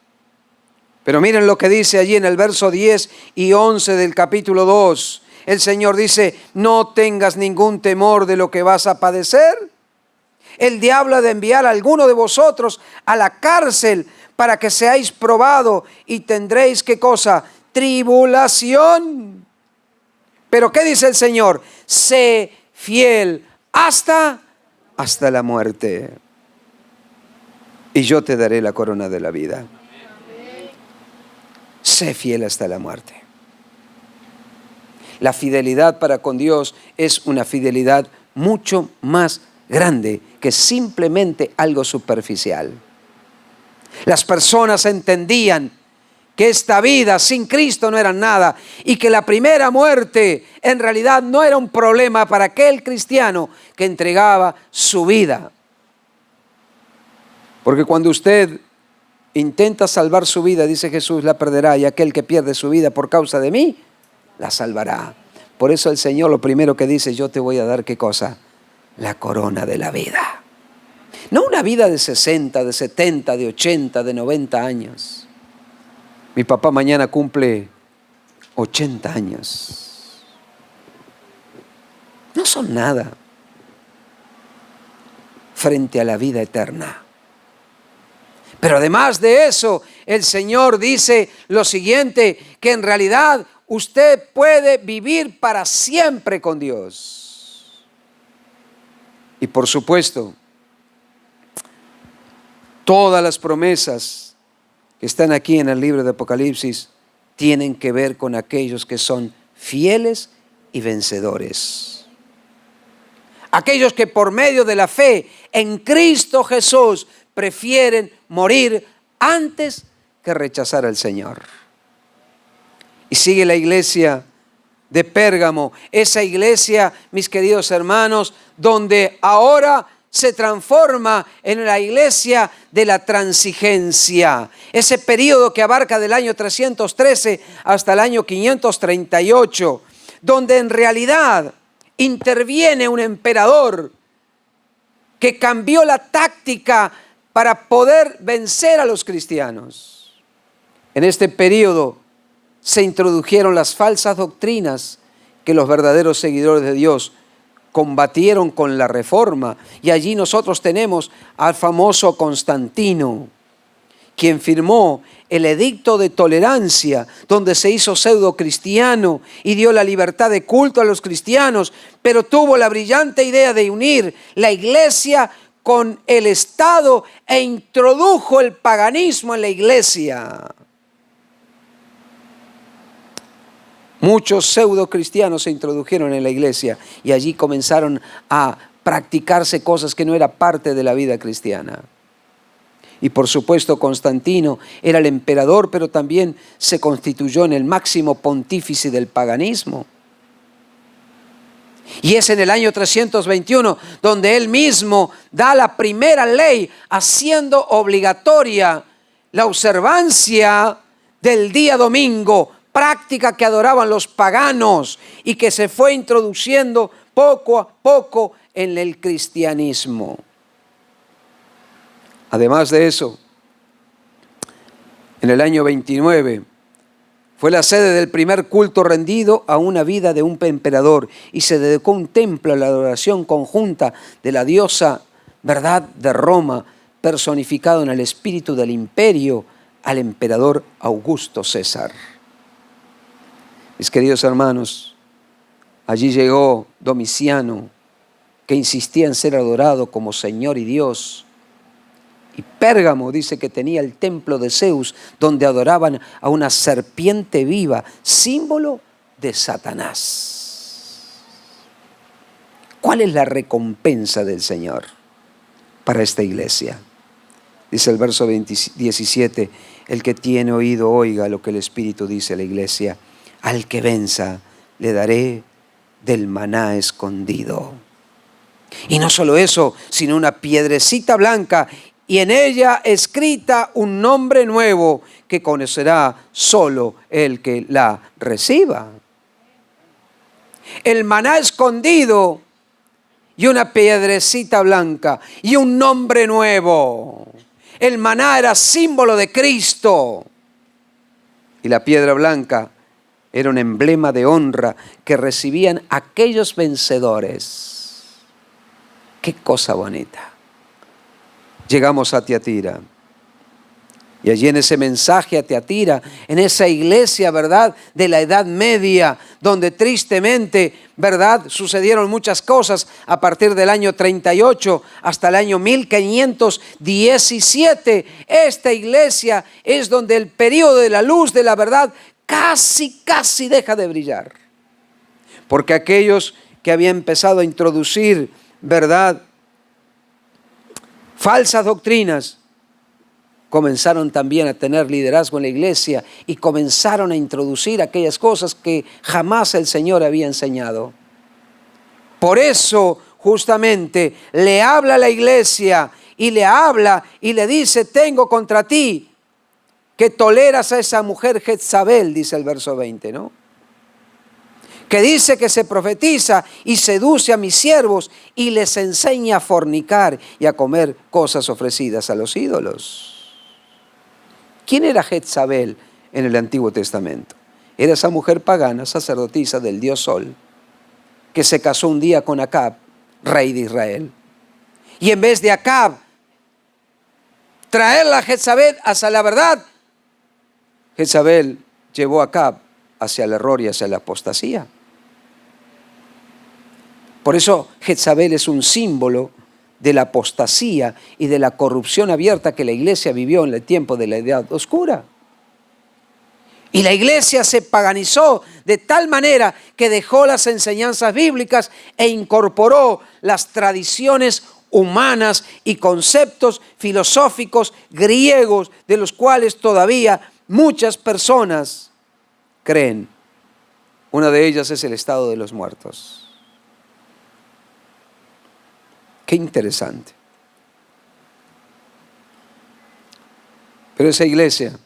Pero miren lo que dice allí en el verso 10 y 11 del capítulo 2. El Señor dice, no tengas ningún temor de lo que vas a padecer. El diablo ha de enviar a alguno de vosotros a la cárcel para que seáis probado y tendréis, ¿qué cosa? Tribulación. Pero ¿qué dice el Señor? Sé fiel hasta la muerte. Y yo te daré la corona de la vida. Sé fiel hasta la muerte. La fidelidad para con Dios es una fidelidad mucho más grande que simplemente algo superficial. Las personas entendían que esta vida sin Cristo no era nada y que la primera muerte en realidad no era un problema para aquel cristiano que entregaba su vida. Porque cuando usted intenta salvar su vida, dice Jesús, la perderá, y aquel que pierde su vida por causa de mí, la salvará. Por eso el Señor lo primero que dice, yo te voy a dar, ¿qué cosa? La corona de la vida. No una vida de 60, de 70, de 80, de 90 años. Mi papá mañana cumple 80 años. No son nada frente a la vida eterna. Pero además de eso, el Señor dice lo siguiente, que en realidad usted puede vivir para siempre con Dios. Y por supuesto, todas las promesas que están aquí en el libro de Apocalipsis tienen que ver con aquellos que son fieles y vencedores. Aquellos que por medio de la fe en Cristo Jesús prefieren morir antes que rechazar al Señor. Y sigue la iglesia de Pérgamo, esa iglesia, mis queridos hermanos, donde ahora se transforma en la iglesia de la transigencia. Ese periodo que abarca del año 313 hasta el año 538, donde en realidad interviene un emperador que cambió la táctica para poder vencer a los cristianos. En este periodo se introdujeron las falsas doctrinas que los verdaderos seguidores de Dios combatieron con la Reforma. Y allí nosotros tenemos al famoso Constantino, quien firmó el edicto de tolerancia, donde se hizo pseudo cristiano y dio la libertad de culto a los cristianos, pero tuvo la brillante idea de unir la iglesia con el Estado e introdujo el paganismo en la iglesia. Muchos pseudo cristianos se introdujeron en la iglesia y allí comenzaron a practicarse cosas que no eran parte de la vida cristiana. Y por supuesto Constantino era el emperador, pero también se constituyó en el máximo pontífice del paganismo. Y es en el año 321 donde él mismo da la primera ley, haciendo obligatoria la observancia del día domingo, práctica que adoraban los paganos y que se fue introduciendo poco a poco en el cristianismo. Además de eso, en el año 29 fue la sede del primer culto rendido a una vida de un emperador y se dedicó un templo a la adoración conjunta de la diosa, ¿verdad?, de Roma, personificado en el espíritu del imperio, al emperador Augusto César. Mis queridos hermanos, allí llegó Domiciano, que insistía en ser adorado como Señor y Dios. Y Pérgamo dice que tenía el templo de Zeus, donde adoraban a una serpiente viva, símbolo de Satanás. ¿Cuál es la recompensa del Señor para esta iglesia? Dice el verso 17, el que tiene oído oiga lo que el Espíritu dice a la iglesia. Al que venza le daré del maná escondido. Y no solo eso, sino una piedrecita blanca y en ella escrita un nombre nuevo que conocerá solo el que la reciba. El maná escondido y una piedrecita blanca y un nombre nuevo. El maná era símbolo de Cristo y la piedra blanca era un emblema de honra que recibían aquellos vencedores. ¡Qué cosa bonita! Llegamos a Tiatira. Y allí en ese mensaje a Tiatira, en esa iglesia, ¿verdad?, de la Edad Media, donde tristemente, ¿verdad?, sucedieron muchas cosas a partir del año 38 hasta el año 1517. Esta iglesia es donde el periodo de la luz de la verdad casi deja de brillar. Porque aquellos que habían empezado a introducir, ¿verdad?, falsas doctrinas, comenzaron también a tener liderazgo en la iglesia y comenzaron a introducir aquellas cosas que jamás el Señor había enseñado. Por eso, justamente, le habla a la iglesia y le habla y le dice: tengo contra ti que toleras a esa mujer Jezabel, dice el verso 20, ¿no? Que dice que se profetiza y seduce a mis siervos y les enseña a fornicar y a comer cosas ofrecidas a los ídolos. ¿Quién era Jezabel en el Antiguo Testamento? Era esa mujer pagana, sacerdotisa del dios Sol, que se casó un día con Acab, rey de Israel. Y en vez de Acab traerla a Jezabel hacia la verdad, Jezabel llevó a Acab hacia el error y hacia la apostasía. Por eso Jezabel es un símbolo de la apostasía y de la corrupción abierta que la iglesia vivió en el tiempo de la Edad Oscura. Y la iglesia se paganizó de tal manera que dejó las enseñanzas bíblicas e incorporó las tradiciones humanas y conceptos filosóficos griegos de los cuales todavía muchas personas creen. Una de ellas es el estado de los muertos. Qué interesante. Pero esa iglesia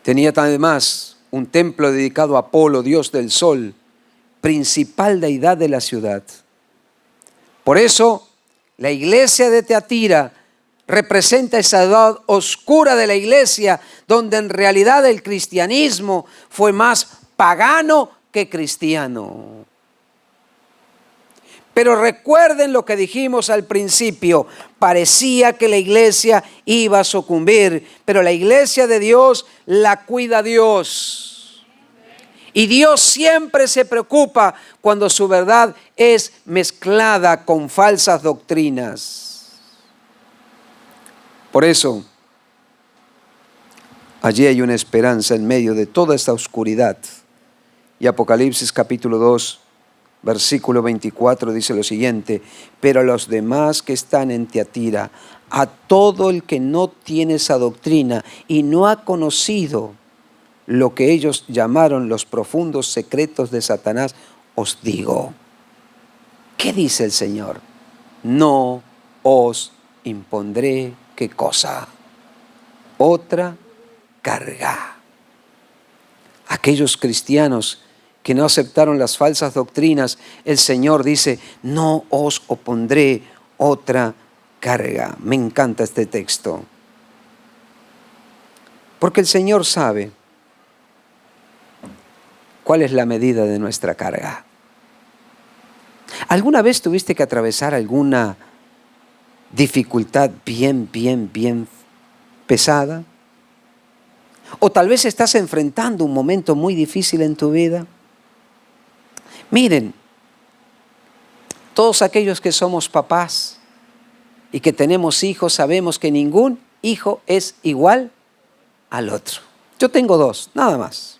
tenía además un templo dedicado a Apolo, dios del sol, principal deidad de la ciudad. Por eso, la iglesia de Tiatira representa esa edad oscura de la iglesia, donde en realidad el cristianismo fue más pagano que cristiano. Pero recuerden lo que dijimos al principio, parecía que la iglesia iba a sucumbir, pero la iglesia de Dios la cuida Dios. Y Dios siempre se preocupa cuando su verdad es mezclada con falsas doctrinas. Por eso, allí hay una esperanza en medio de toda esta oscuridad. Y Apocalipsis capítulo 2, versículo 24 dice lo siguiente: pero a los demás que están en Tiatira, a todo el que no tiene esa doctrina y no ha conocido lo que ellos llamaron los profundos secretos de Satanás, os digo. ¿Qué dice el Señor? No os impondré, ¿qué cosa? Otra carga. Aquellos cristianos que no aceptaron las falsas doctrinas, el Señor dice: no os opondré otra carga. Me encanta este texto. Porque el Señor sabe cuál es la medida de nuestra carga. ¿Alguna vez tuviste que atravesar alguna dificultad bien pesada? O tal vez estás enfrentando un momento muy difícil en tu vida. Miren, todos aquellos que somos papás y que tenemos hijos sabemos que ningún hijo es igual al otro. Yo tengo 2, nada más.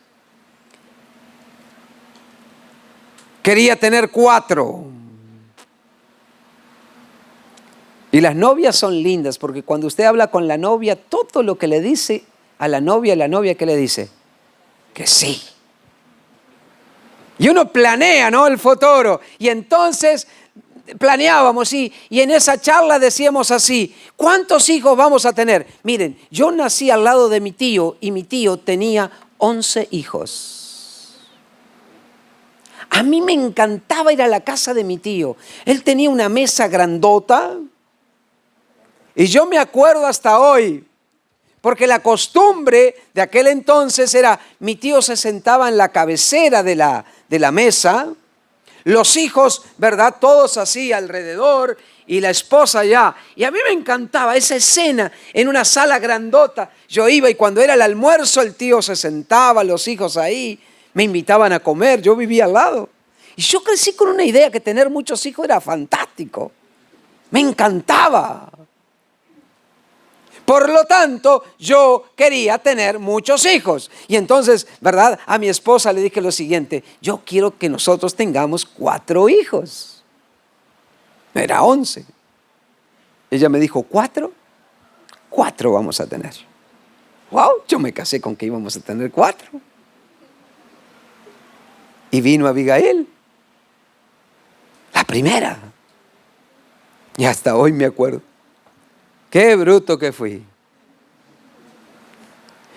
Quería tener 4. Y las novias son lindas porque cuando usted habla con la novia, todo lo que le dice a la novia ¿qué le dice? Que sí. Y uno planea, ¿no?, el futuro. Y entonces planeábamos y en esa charla decíamos así, ¿cuántos hijos vamos a tener? Miren, yo nací al lado de mi tío y mi tío tenía 11 hijos. A mí me encantaba ir a la casa de mi tío. Él tenía una mesa grandota y yo me acuerdo hasta hoy, porque la costumbre de aquel entonces era, mi tío se sentaba en la cabecera de la mesa, los hijos, ¿verdad? Todos así alrededor y la esposa allá. Y a mí me encantaba esa escena en una sala grandota. Yo iba y cuando era el almuerzo el tío se sentaba, los hijos ahí, me invitaban a comer, yo vivía al lado. Y yo crecí con una idea que tener muchos hijos era fantástico. Me encantaba. Por lo tanto, yo quería tener muchos hijos. Y entonces, ¿verdad? A mi esposa le dije lo siguiente, yo quiero que nosotros tengamos 4 hijos. Era 11. Ella me dijo, ¿4? 4 vamos a tener. Wow, yo me casé con que íbamos a tener 4. Y vino Abigail, la primera. Y hasta hoy me acuerdo. Qué bruto que fui.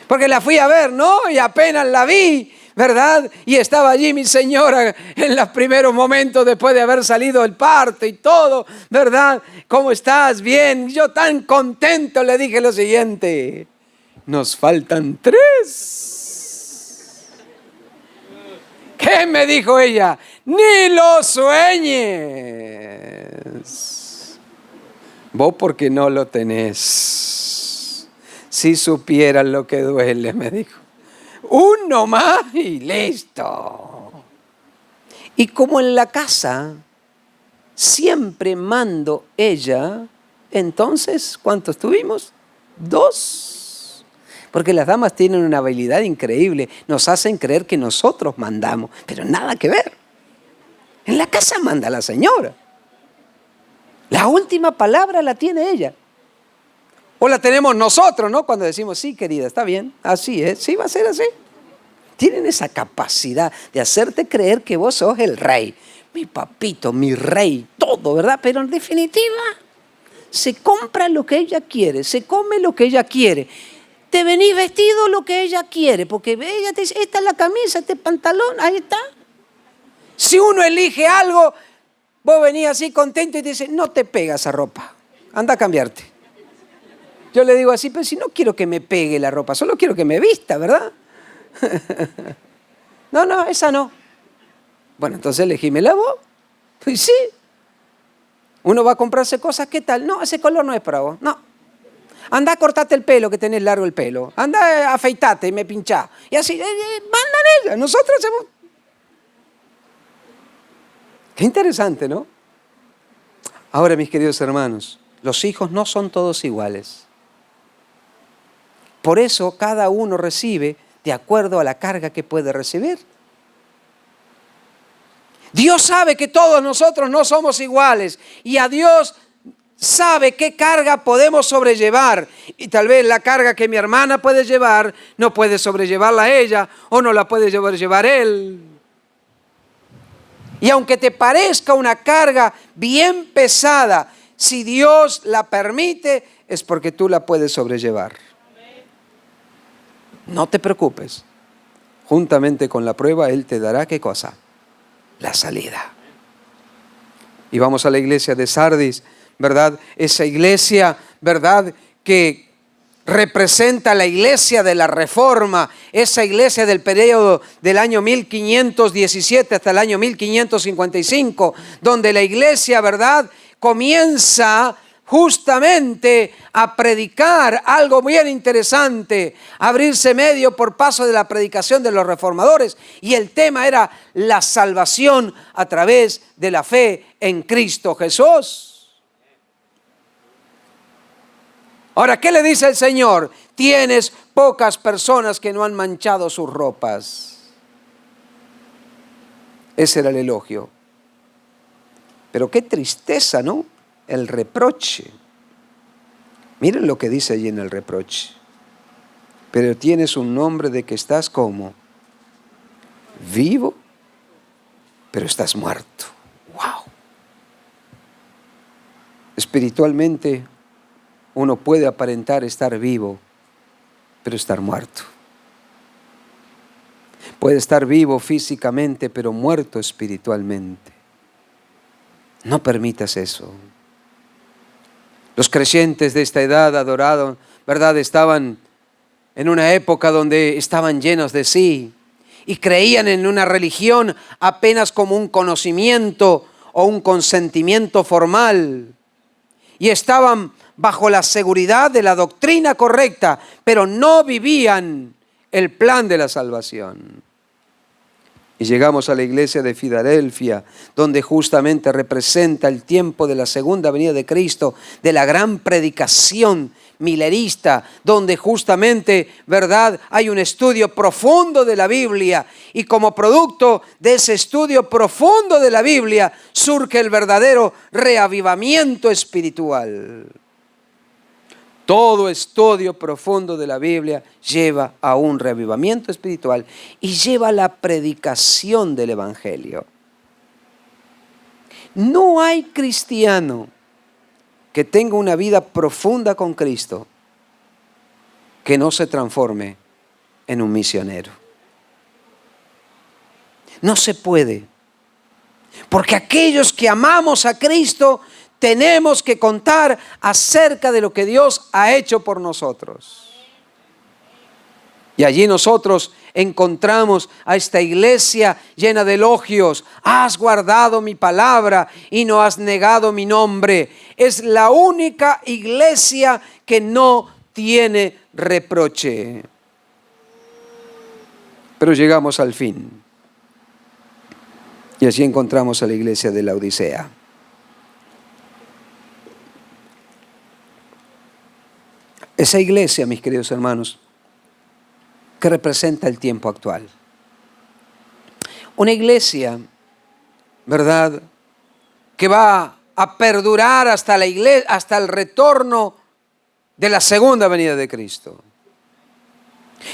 Porque la fui a ver, ¿no? Y apenas la vi, ¿verdad? Y estaba allí mi señora en los primeros momentos después de haber salido el parto y todo, ¿verdad? ¿Cómo estás? Bien. Yo tan contento le dije lo siguiente. Nos faltan 3. ¿Qué me dijo ella? Ni lo sueñes. Vos porque no lo tenés. Si supieran lo que duele, me dijo. 1 más y listo. Y como en la casa siempre mando ella, entonces, ¿cuántos tuvimos? 2. Porque las damas tienen una habilidad increíble. Nos hacen creer que nosotros mandamos, pero nada que ver. En la casa manda la señora. La última palabra la tiene ella. O la tenemos nosotros, ¿no? Cuando decimos, sí, querida, está bien, así es, sí va a ser así. Tienen esa capacidad de hacerte creer que vos sos el rey. Mi papito, mi rey, todo, ¿verdad? Pero en definitiva, se compra lo que ella quiere, se come lo que ella quiere. Te venís vestido lo que ella quiere, porque ella te dice, esta es la camisa, este pantalón, ahí está. Si uno elige algo, vos venís así contento y te dices, no te pega esa ropa, anda a cambiarte. Yo le digo así, pero si no quiero que me pegue la ropa, solo quiero que me vista, ¿verdad? No, esa no. Bueno, entonces elegímela vos. Pues sí. Uno va a comprarse cosas, ¿qué tal? No, ese color no es para vos, no. Anda a cortarte el pelo, que tenés largo el pelo. Anda a afeitate y me pinchá. Y así, mandan ellas, nosotros hacemos... Qué interesante, ¿no? Ahora, mis queridos hermanos, los hijos no son todos iguales. Por eso cada uno recibe de acuerdo a la carga que puede recibir. Dios sabe que todos nosotros no somos iguales y a Dios sabe qué carga podemos sobrellevar. Y tal vez la carga que mi hermana puede llevar no puede sobrellevarla ella o no la puede llevar él. Y aunque te parezca una carga bien pesada, si Dios la permite, es porque tú la puedes sobrellevar. No te preocupes. Juntamente con la prueba, Él te dará, ¿qué cosa? La salida. Y vamos a la iglesia de Sardis, ¿verdad? Esa iglesia, ¿verdad? Que representa la iglesia de la Reforma, esa iglesia del periodo del año 1517 hasta el año 1555, donde la iglesia, ¿verdad?, comienza justamente a predicar algo bien interesante, abrirse medio por paso de la predicación de los reformadores, y el tema era la salvación a través de la fe en Cristo Jesús. Ahora, ¿qué le dice el Señor? Tienes pocas personas que no han manchado sus ropas. Ese era el elogio. Pero qué tristeza, ¿no? El reproche. Miren lo que dice allí en el reproche. Pero tienes un nombre de que estás como vivo, pero estás muerto. ¡Wow! Espiritualmente, uno puede aparentar estar vivo, pero estar muerto. Puede estar vivo físicamente, pero muerto espiritualmente. No permitas eso. Los creyentes de esta edad adorados, ¿verdad? Estaban en una época donde estaban llenos de sí y creían en una religión apenas como un conocimiento o un consentimiento formal. Y estaban bajo la seguridad de la doctrina correcta, pero no vivían el plan de la salvación. Y llegamos a la iglesia de Filadelfia, donde justamente representa el tiempo de la segunda venida de Cristo, de la gran predicación milerista, donde justamente, ¿verdad?, hay un estudio profundo de la Biblia, y como producto de ese estudio profundo de la Biblia surge el verdadero reavivamiento espiritual. Todo estudio profundo de la Biblia lleva a un reavivamiento espiritual y lleva a la predicación del Evangelio. No hay cristiano que tenga una vida profunda con Cristo que no se transforme en un misionero. No se puede. Porque aquellos que amamos a Cristo tenemos que contar acerca de lo que Dios ha hecho por nosotros. Y allí nosotros encontramos a esta iglesia llena de elogios. Has guardado mi palabra y no has negado mi nombre. Es la única iglesia que no tiene reproche. Pero llegamos al fin. Y allí encontramos a la iglesia de Laodicea. Esa iglesia, mis queridos hermanos, que representa el tiempo actual. Una iglesia, ¿verdad?, que va a perdurar hasta la iglesia, hasta el retorno de la segunda venida de Cristo.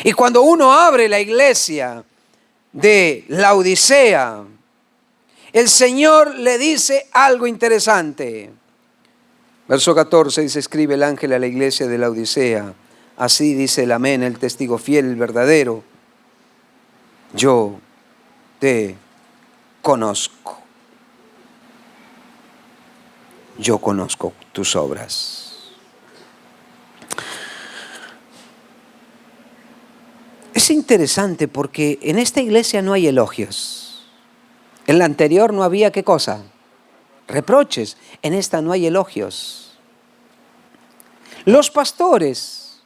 Y cuando uno abre la iglesia de Laodicea, el Señor le dice algo interesante. Verso 14 dice: escribe el ángel a la iglesia de Laodicea. Así dice el amén, el testigo fiel, el verdadero. Yo te conozco. Yo conozco tus obras. Es interesante porque en esta iglesia no hay elogios. En la anterior no había, ¿qué cosa? Reproches. En esta no hay elogios. Los pastores,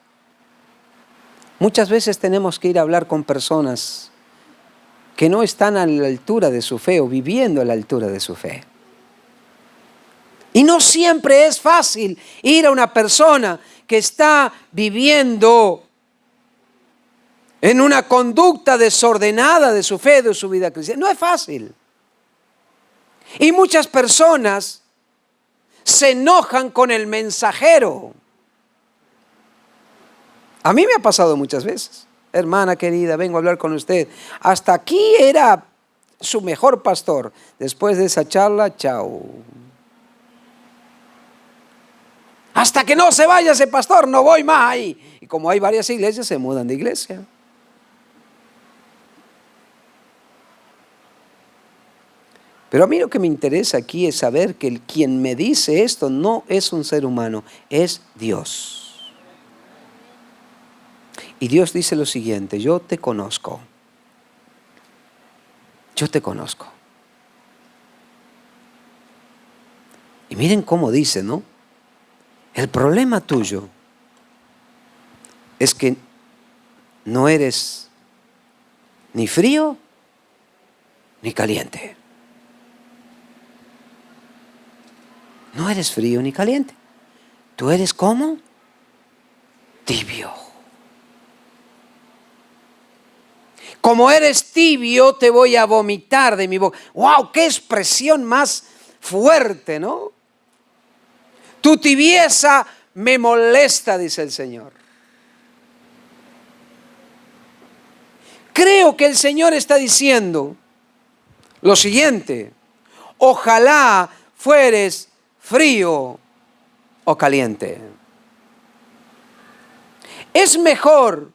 muchas veces tenemos que ir a hablar con personas que no están a la altura de su fe o viviendo a la altura de su fe. Y no siempre es fácil ir a una persona que está viviendo en una conducta desordenada de su fe, de su vida cristiana. No es fácil. Y muchas personas se enojan con el mensajero. A mí me ha pasado muchas veces. Hermana querida, vengo a hablar con usted. Hasta aquí era su mejor pastor. Después de esa charla, chao. Hasta que no se vaya ese pastor, no voy más ahí. Y como hay varias iglesias, se mudan de iglesia. Pero a mí lo que me interesa aquí es saber que quien me dice esto no es un ser humano, es Dios. Y Dios dice lo siguiente: yo te conozco. Yo te conozco. Y miren cómo dice, ¿no? El problema tuyo es que no eres ni frío ni caliente. No eres frío ni caliente. Tú eres ¿cómo? Tibio. Como eres tibio, te voy a vomitar de mi boca. ¡Wow! ¡Qué expresión más fuerte!, ¿no? Tu tibieza me molesta, dice el Señor. Creo que el Señor está diciendo lo siguiente: ojalá fueres frío o caliente. Es mejor,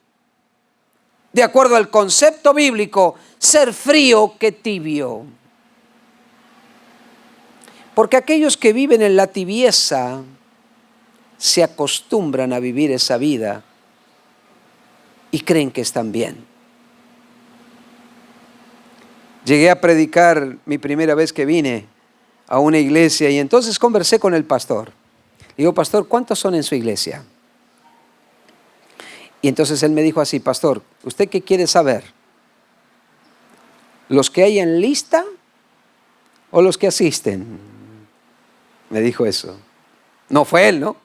de acuerdo al concepto bíblico, ser frío que tibio. Porque aquellos que viven en la tibieza se acostumbran a vivir esa vida y creen que están bien. Llegué a predicar mi primera vez que vine a una iglesia y entonces conversé con el pastor. Le digo, pastor, ¿cuántos son en su iglesia? Y entonces él me dijo así, pastor, ¿usted qué quiere saber? ¿Los que hay en lista o los que asisten? Me dijo eso. No fue él, ¿no?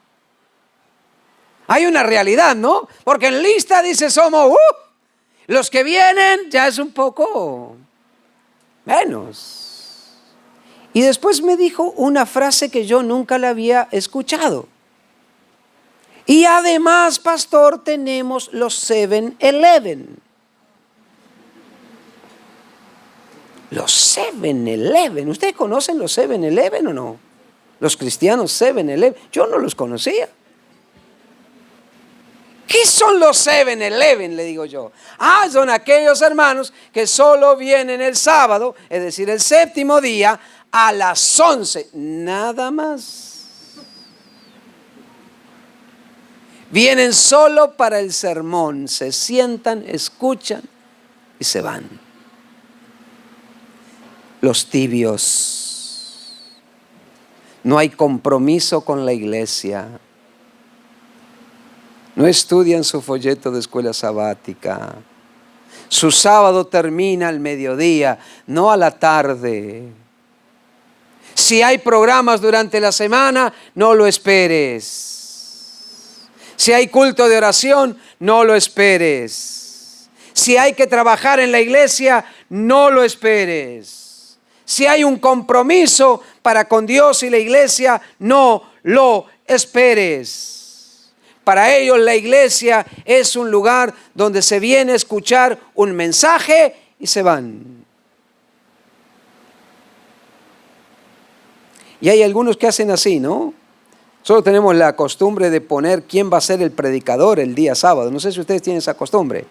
Hay una realidad, ¿no? Porque en lista dice somos, los que vienen ya es un poco menos. Y después me dijo una frase que yo nunca la había escuchado. Y además, pastor, tenemos los 7-Eleven. Los 7-Eleven. ¿Ustedes conocen los 7-Eleven o no? Los cristianos 7-Eleven. Yo no los conocía. ¿Qué son los 7-Eleven? Le digo yo. Son aquellos hermanos que solo vienen el sábado, es decir, el séptimo día, a las 11. Nada más. Vienen solo para el sermón, se sientan, escuchan y se van. Los tibios. No hay compromiso con la iglesia. No estudian su folleto de escuela sabática. Su sábado termina al mediodía, no a la tarde. Si hay programas durante la semana, no lo esperes. Si hay culto de oración, no lo esperes. Si hay que trabajar en la iglesia, no lo esperes. Si hay un compromiso para con Dios y la iglesia, no lo esperes. Para ellos la iglesia es un lugar donde se viene a escuchar un mensaje y se van. Y hay algunos que hacen así, ¿no? Solo tenemos la costumbre de poner quién va a ser el predicador el día sábado. No sé si ustedes tienen esa costumbre.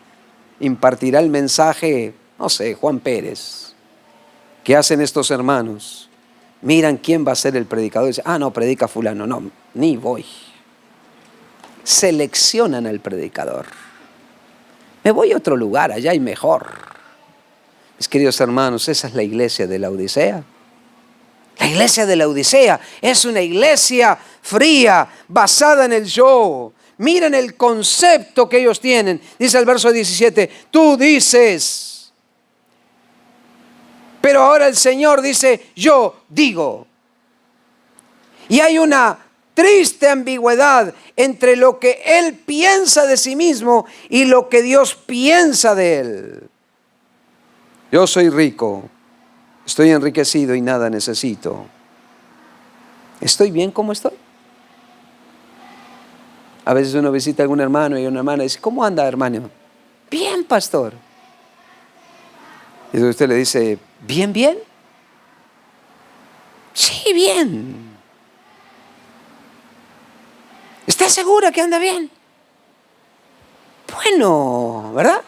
Impartirá el mensaje, no sé, Juan Pérez. ¿Qué hacen estos hermanos? Miran quién va a ser el predicador y dicen, no, predica fulano. No, ni voy. Seleccionan al predicador. Me voy a otro lugar, allá hay mejor. Mis queridos hermanos, esa es la iglesia de la Odisea. La iglesia de la Odisea es una iglesia fría, basada en el yo. Miren el concepto que ellos tienen. Dice el verso 17, tú dices. Pero ahora el Señor dice, yo digo. Y hay una triste ambigüedad entre lo que Él piensa de sí mismo y lo que Dios piensa de Él. Yo soy rico. Estoy enriquecido y nada necesito. ¿Estoy bien como estoy? A veces uno visita a algún hermano y una hermana dice, ¿cómo anda, hermano? Bien, pastor. Y usted le dice, ¿bien, bien? Sí, bien. ¿Está segura que anda bien? Bueno, ¿verdad?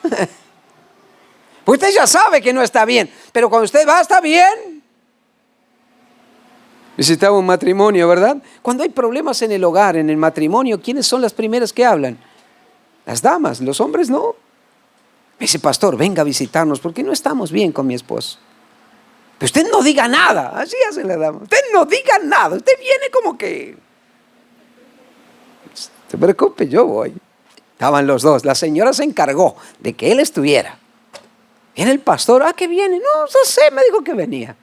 Porque usted ya sabe que no está bien, pero cuando usted va, está bien. Visitaba un matrimonio, ¿verdad? Cuando hay problemas en el hogar, en el matrimonio, ¿quiénes son las primeras que hablan? Las damas, los hombres no. Me dice, pastor, venga a visitarnos porque no estamos bien con mi esposo. Pero usted no diga nada, así hace la dama. Usted no diga nada, usted viene como que... No se preocupe, yo voy. Estaban los dos, la señora se encargó de que él estuviera. Viene el pastor, ¿qué viene? No sé, me dijo que venía.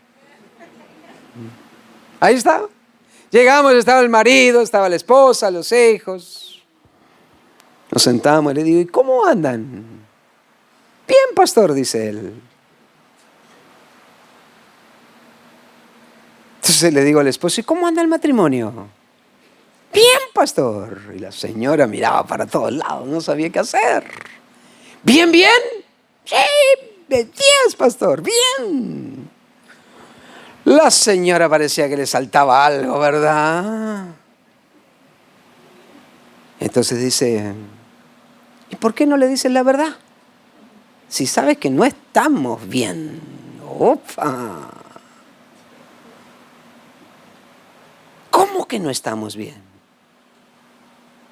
Ahí está. Llegamos, estaba el marido, estaba la esposa, los hijos. Nos sentamos y le digo, ¿y cómo andan? Bien, pastor, dice él. Entonces le digo al esposo, ¿y cómo anda el matrimonio? Bien, pastor. Y la señora miraba para todos lados, no sabía qué hacer. ¿Bien, bien? Sí. De 10, pastor, bien. La señora parecía que le saltaba algo, ¿verdad? Entonces dice, ¿y por qué no le dices la verdad? Si sabes que no estamos bien. ¡Opa! ¿Cómo que no estamos bien?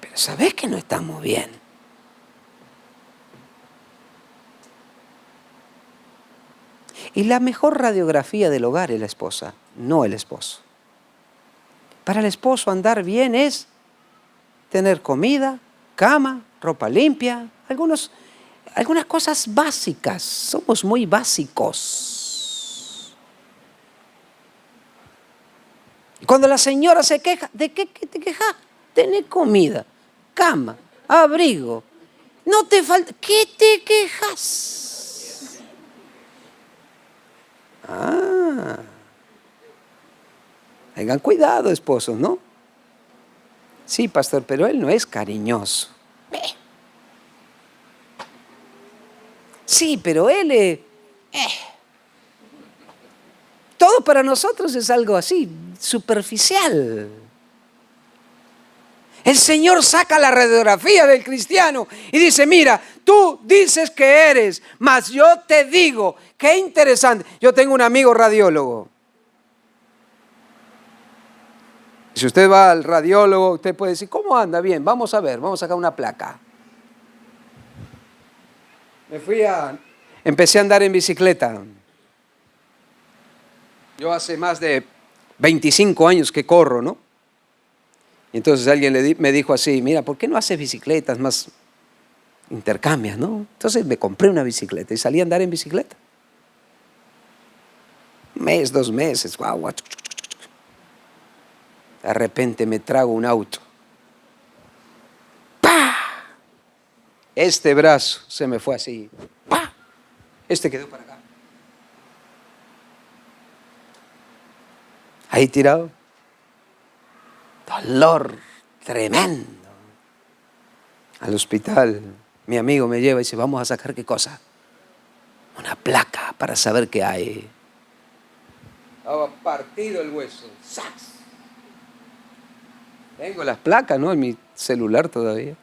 Pero sabes que no estamos bien. Y la mejor radiografía del hogar es la esposa, no el esposo. Para el esposo andar bien es tener comida, cama, ropa limpia, algunas cosas básicas. Somos muy básicos. Y cuando la señora se queja, ¿de qué te quejas? Tener comida, cama, abrigo. No te falta. ¿Qué te quejas? Tengan cuidado, esposos, ¿no? Sí, pastor, pero él no es cariñoso. Sí, pero él todo para nosotros es algo así, superficial. El Señor saca la radiografía del cristiano y dice, mira, tú dices que eres, mas yo te digo, qué interesante. Yo tengo un amigo radiólogo. Si usted va al radiólogo, usted puede decir, ¿cómo anda? Bien, vamos a ver, vamos a sacar una placa. Empecé a andar en bicicleta. Yo hace más de 25 años que corro, ¿no? Y entonces alguien me dijo así, mira, ¿por qué no haces bicicletas más intercambias, no? Entonces me compré una bicicleta y salí a andar en bicicleta. Un mes, 2 meses, guau. De repente me trago un auto. ¡Pah! Este brazo se me fue así. ¡Pah! Este quedó para acá. Ahí tirado. Dolor tremendo. Al hospital, mi amigo me lleva y dice, vamos a sacar ¿qué cosa? Una placa para saber qué hay. Estaba partido el hueso. ¡Sax! Tengo las placas, ¿no? En mi celular todavía.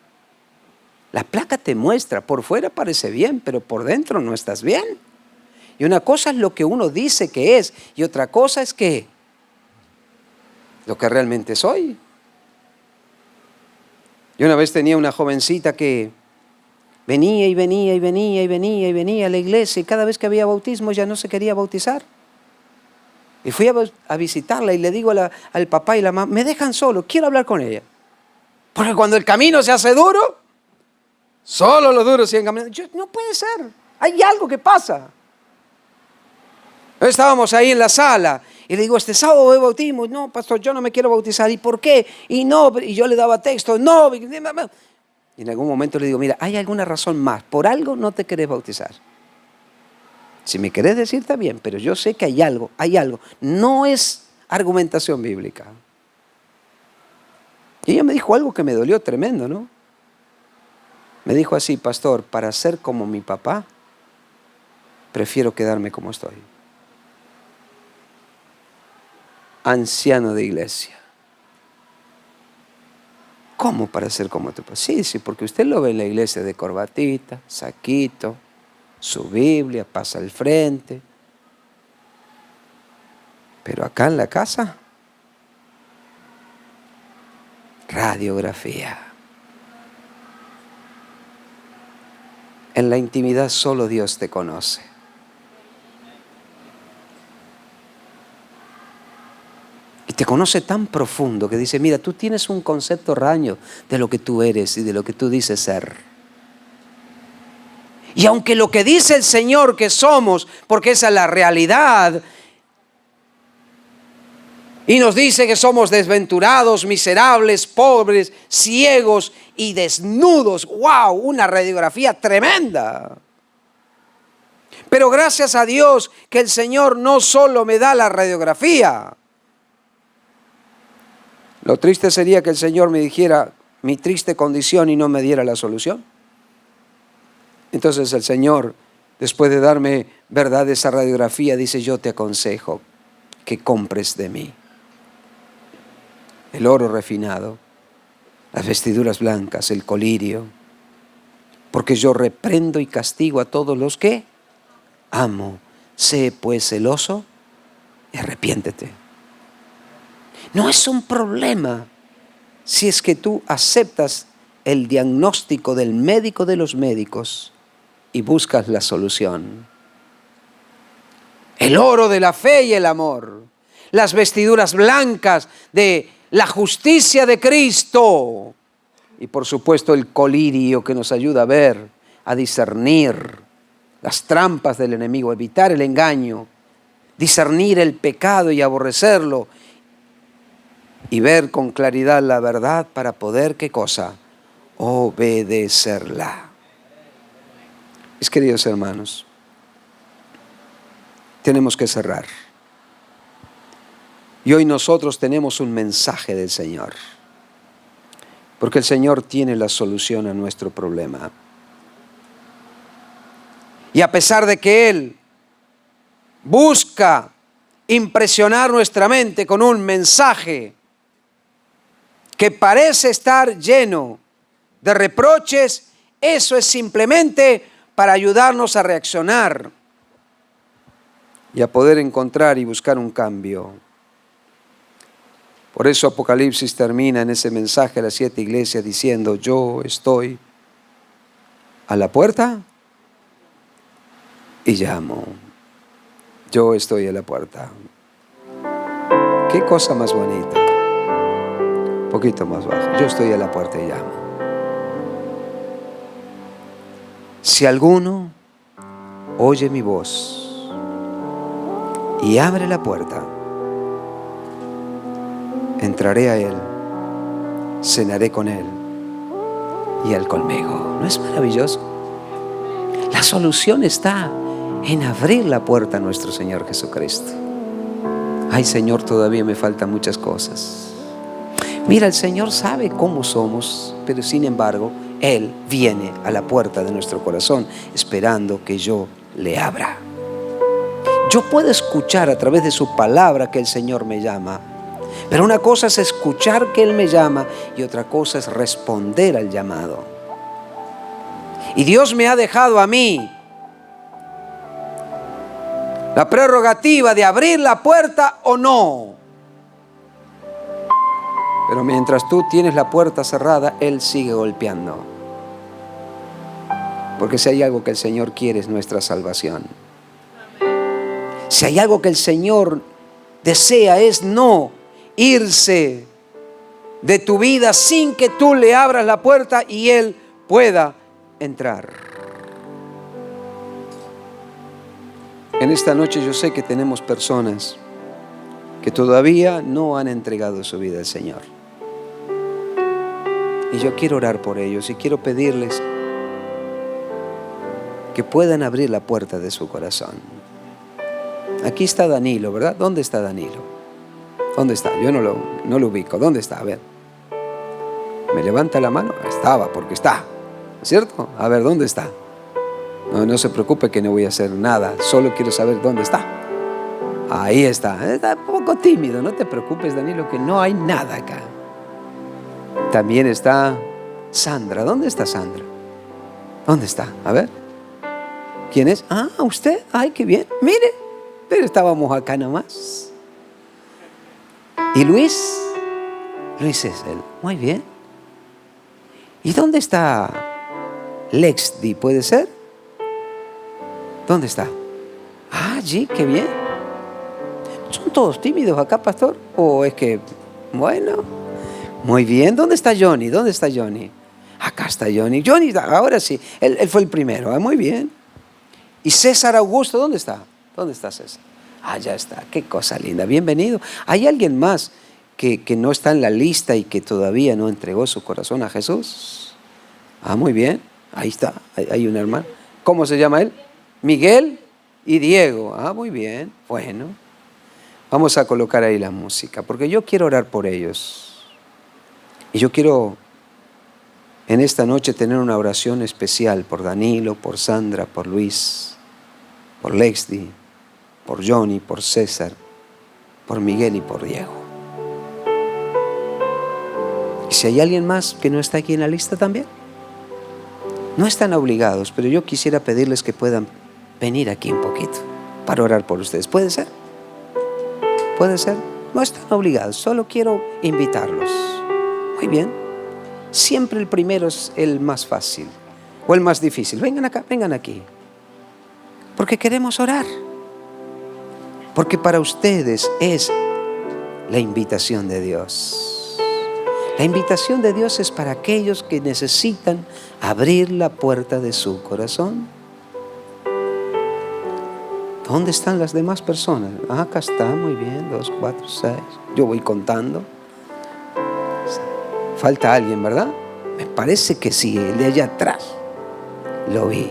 La placa te muestra, por fuera parece bien, pero por dentro no estás bien. Y una cosa es lo que uno dice que es, y otra cosa es que lo que realmente soy. Yo una vez tenía una jovencita que venía y venía y venía y venía y venía a la iglesia, y cada vez que había bautismo ya no se quería bautizar. Y fui a visitarla y le digo al papá y la mamá, me dejan solo, quiero hablar con ella. Porque cuando el camino se hace duro, solo los duros siguen caminando. No puede ser, hay algo que pasa. Estábamos ahí en la sala y le digo, este sábado de bautismo. No, pastor, yo no me quiero bautizar. ¿Y por qué? Y no, y yo le daba texto, no. Y en algún momento le digo, mira, hay alguna razón más, por algo no te querés bautizar. Si me querés decir está bien, pero yo sé que hay algo. No es argumentación bíblica. Y ella me dijo algo que me dolió tremendo, ¿no? Me dijo así, pastor, para ser como mi papá, prefiero quedarme como estoy. Anciano de iglesia. ¿Cómo para ser como tu papá? Sí, porque usted lo ve en la iglesia de corbatita, saquito, su Biblia, pasa al frente. Pero acá en la casa, radiografía. En la intimidad solo Dios te conoce. Y te conoce tan profundo que dice, mira, tú tienes un concepto erróneo de lo que tú eres y de lo que tú dices ser. Y aunque lo que dice el Señor que somos, porque esa es la realidad, y nos dice que somos desventurados, miserables, pobres, ciegos y desnudos. ¡Wow! Una radiografía tremenda. Pero gracias a Dios que el Señor no solo me da la radiografía. Lo triste sería que el Señor me dijera mi triste condición y no me diera la solución. Entonces el Señor, después de darme verdad esa radiografía, dice, yo te aconsejo que compres de mí el oro refinado las vestiduras blancas, el colirio, porque yo reprendo y castigo a todos los que amo. Sé pues celoso y arrepiéntete. No es un problema si es que tú aceptas el diagnóstico del médico de los médicos y buscas la solución. El oro de la fe y el amor, las vestiduras blancas de la justicia de Cristo y por supuesto el colirio que nos ayuda a ver, a discernir las trampas del enemigo, evitar el engaño, discernir el pecado y aborrecerlo y ver con claridad la verdad para poder, ¿qué cosa? Obedecerla. Mis queridos hermanos, tenemos que cerrar. Y hoy nosotros tenemos un mensaje del Señor, porque el Señor tiene la solución a nuestro problema. Y a pesar de que Él busca impresionar nuestra mente con un mensaje que parece estar lleno de reproches, eso es simplemente para ayudarnos a reaccionar y a poder encontrar y buscar un cambio. Por eso Apocalipsis termina en ese mensaje a las 7 iglesias diciendo: yo estoy a la puerta y llamo. Yo estoy a la puerta. Qué cosa más bonita. Un poquito más bajo. Yo estoy a la puerta y llamo. Si alguno oye mi voz y abre la puerta, entraré a él, cenaré con él y él conmigo. ¿No es maravilloso? La solución está en abrir la puerta a nuestro Señor Jesucristo. Ay, Señor, todavía me faltan muchas cosas. Mira, el Señor sabe cómo somos, pero sin embargo, Él viene a la puerta de nuestro corazón esperando que yo le abra. Yo puedo escuchar a través de su palabra que el Señor me llama, pero una cosa es escuchar que Él me llama y otra cosa es responder al llamado. Y Dios me ha dejado a mí la prerrogativa de abrir la puerta o no. Pero mientras tú tienes la puerta cerrada, Él sigue golpeando. Porque si hay algo que el Señor quiere es nuestra salvación. Si hay algo que el Señor desea es no irse de tu vida sin que tú le abras la puerta y Él pueda entrar. En esta noche yo sé que tenemos personas que todavía no han entregado su vida al Señor. Y yo quiero orar por ellos y quiero pedirles que puedan abrir la puerta de su corazón. Aquí está Danilo, ¿verdad? ¿Dónde está Danilo? ¿Dónde está? Yo no lo ubico. ¿Dónde está? A ver. ¿Me levanta la mano? Estaba, porque está. ¿Cierto? A ver, ¿dónde está? No se preocupe que no voy a hacer nada. Solo quiero saber dónde está. Ahí está. Está un poco tímido. No te preocupes, Danilo, que no hay nada acá. También está Sandra. ¿Dónde está Sandra? ¿Dónde está? A ver. ¿Quién es? Ah, usted. Ay, qué bien. Mire, pero estábamos acá nomás. ¿Y Luis? Luis es él. Muy bien. ¿Y dónde está Lexdi? ¿Puede ser? ¿Dónde está? Ah, allí, qué bien. ¿Son todos tímidos acá, pastor? ¿O es que, bueno, muy bien? ¿Dónde está Johnny? ¿Dónde está Johnny? Acá está Johnny. Johnny, ahora sí, él fue el primero. Muy bien. ¿Y César Augusto? ¿Dónde está? ¿Dónde está César? Ah, ya está. Qué cosa linda. Bienvenido. ¿Hay alguien más que no está en la lista y que todavía no entregó su corazón a Jesús? Ah, muy bien. Ahí está. Hay un hermano. ¿Cómo se llama él? Miguel y Diego. Ah, muy bien. Bueno. Vamos a colocar ahí la música, porque yo quiero orar por ellos. Y yo quiero en esta noche tener una oración especial por Danilo, por Sandra, por Luis, por Lexdi, por Johnny, por César, por Miguel y por Diego. Y si hay alguien más que no está aquí en la lista también, no están obligados, pero yo quisiera pedirles que puedan venir aquí un poquito para orar por ustedes. ¿Puede ser? ¿Puede ser? No están obligados, solo quiero invitarlos. Muy bien. Siempre el primero es el más fácil o el más difícil. Vengan acá, vengan aquí. Porque queremos orar. Porque para ustedes es la invitación de Dios. La invitación de Dios es para aquellos que necesitan abrir la puerta de su corazón. ¿Dónde están las demás personas? Acá está, muy bien, 2, 4, 6. Yo voy contando. Falta alguien, ¿verdad? Me parece que sí, el de allá atrás. Lo vi.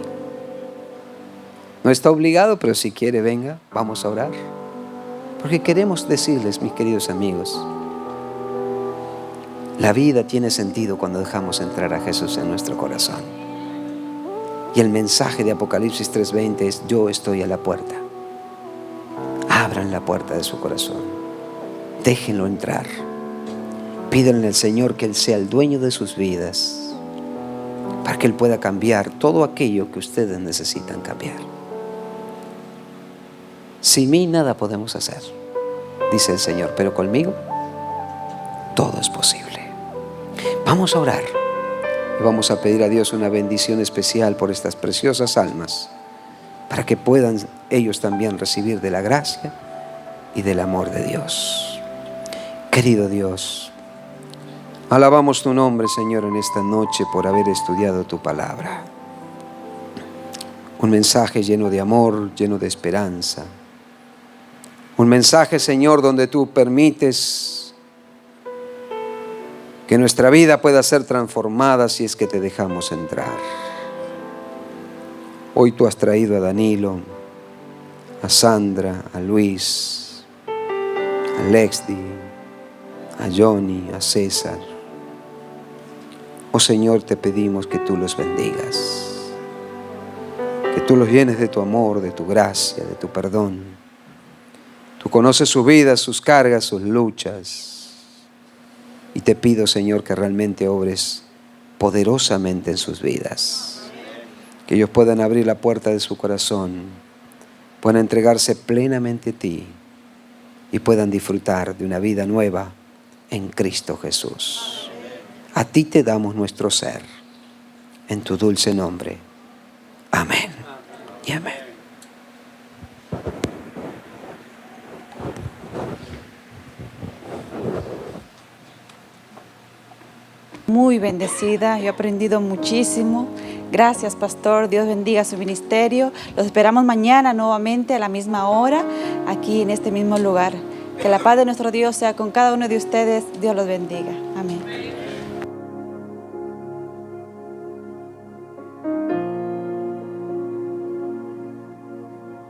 No está obligado, pero si quiere, venga, vamos a orar. Porque queremos decirles, mis queridos amigos, la vida tiene sentido cuando dejamos entrar a Jesús en nuestro corazón. Y el mensaje de Apocalipsis 3:20 es: yo estoy a la puerta. Abran la puerta de su corazón. Déjenlo entrar. Pídanle al Señor que Él sea el dueño de sus vidas, para que Él pueda cambiar todo aquello que ustedes necesitan cambiar. Sin mí nada podemos hacer, dice el Señor, pero conmigo todo es posible. Vamos a orar y vamos a pedir a Dios una bendición especial por estas preciosas almas, para que puedan ellos también recibir de la gracia y del amor de Dios. Querido Dios, alabamos tu nombre, Señor, en esta noche por haber estudiado tu palabra. Un mensaje lleno de amor, lleno de esperanza. Un mensaje, Señor, donde tú permites que nuestra vida pueda ser transformada si es que te dejamos entrar. Hoy tú has traído a Danilo, a Sandra, a Luis, a Lexdi, a Johnny, a César. Oh Señor, te pedimos que tú los bendigas, que tú los llenes de tu amor, de tu gracia, de tu perdón. Tú conoces su vida, sus cargas, sus luchas. Y te pido, Señor, que realmente obres poderosamente en sus vidas. Que ellos puedan abrir la puerta de su corazón, puedan entregarse plenamente a ti y puedan disfrutar de una vida nueva en Cristo Jesús. A ti te damos nuestro ser, en tu dulce nombre. Amén y amén. Muy bendecida, yo he aprendido muchísimo. Gracias, pastor. Dios bendiga su ministerio. Los esperamos mañana nuevamente a la misma hora, aquí en este mismo lugar. Que la paz de nuestro Dios sea con cada uno de ustedes. Dios los bendiga. Amén.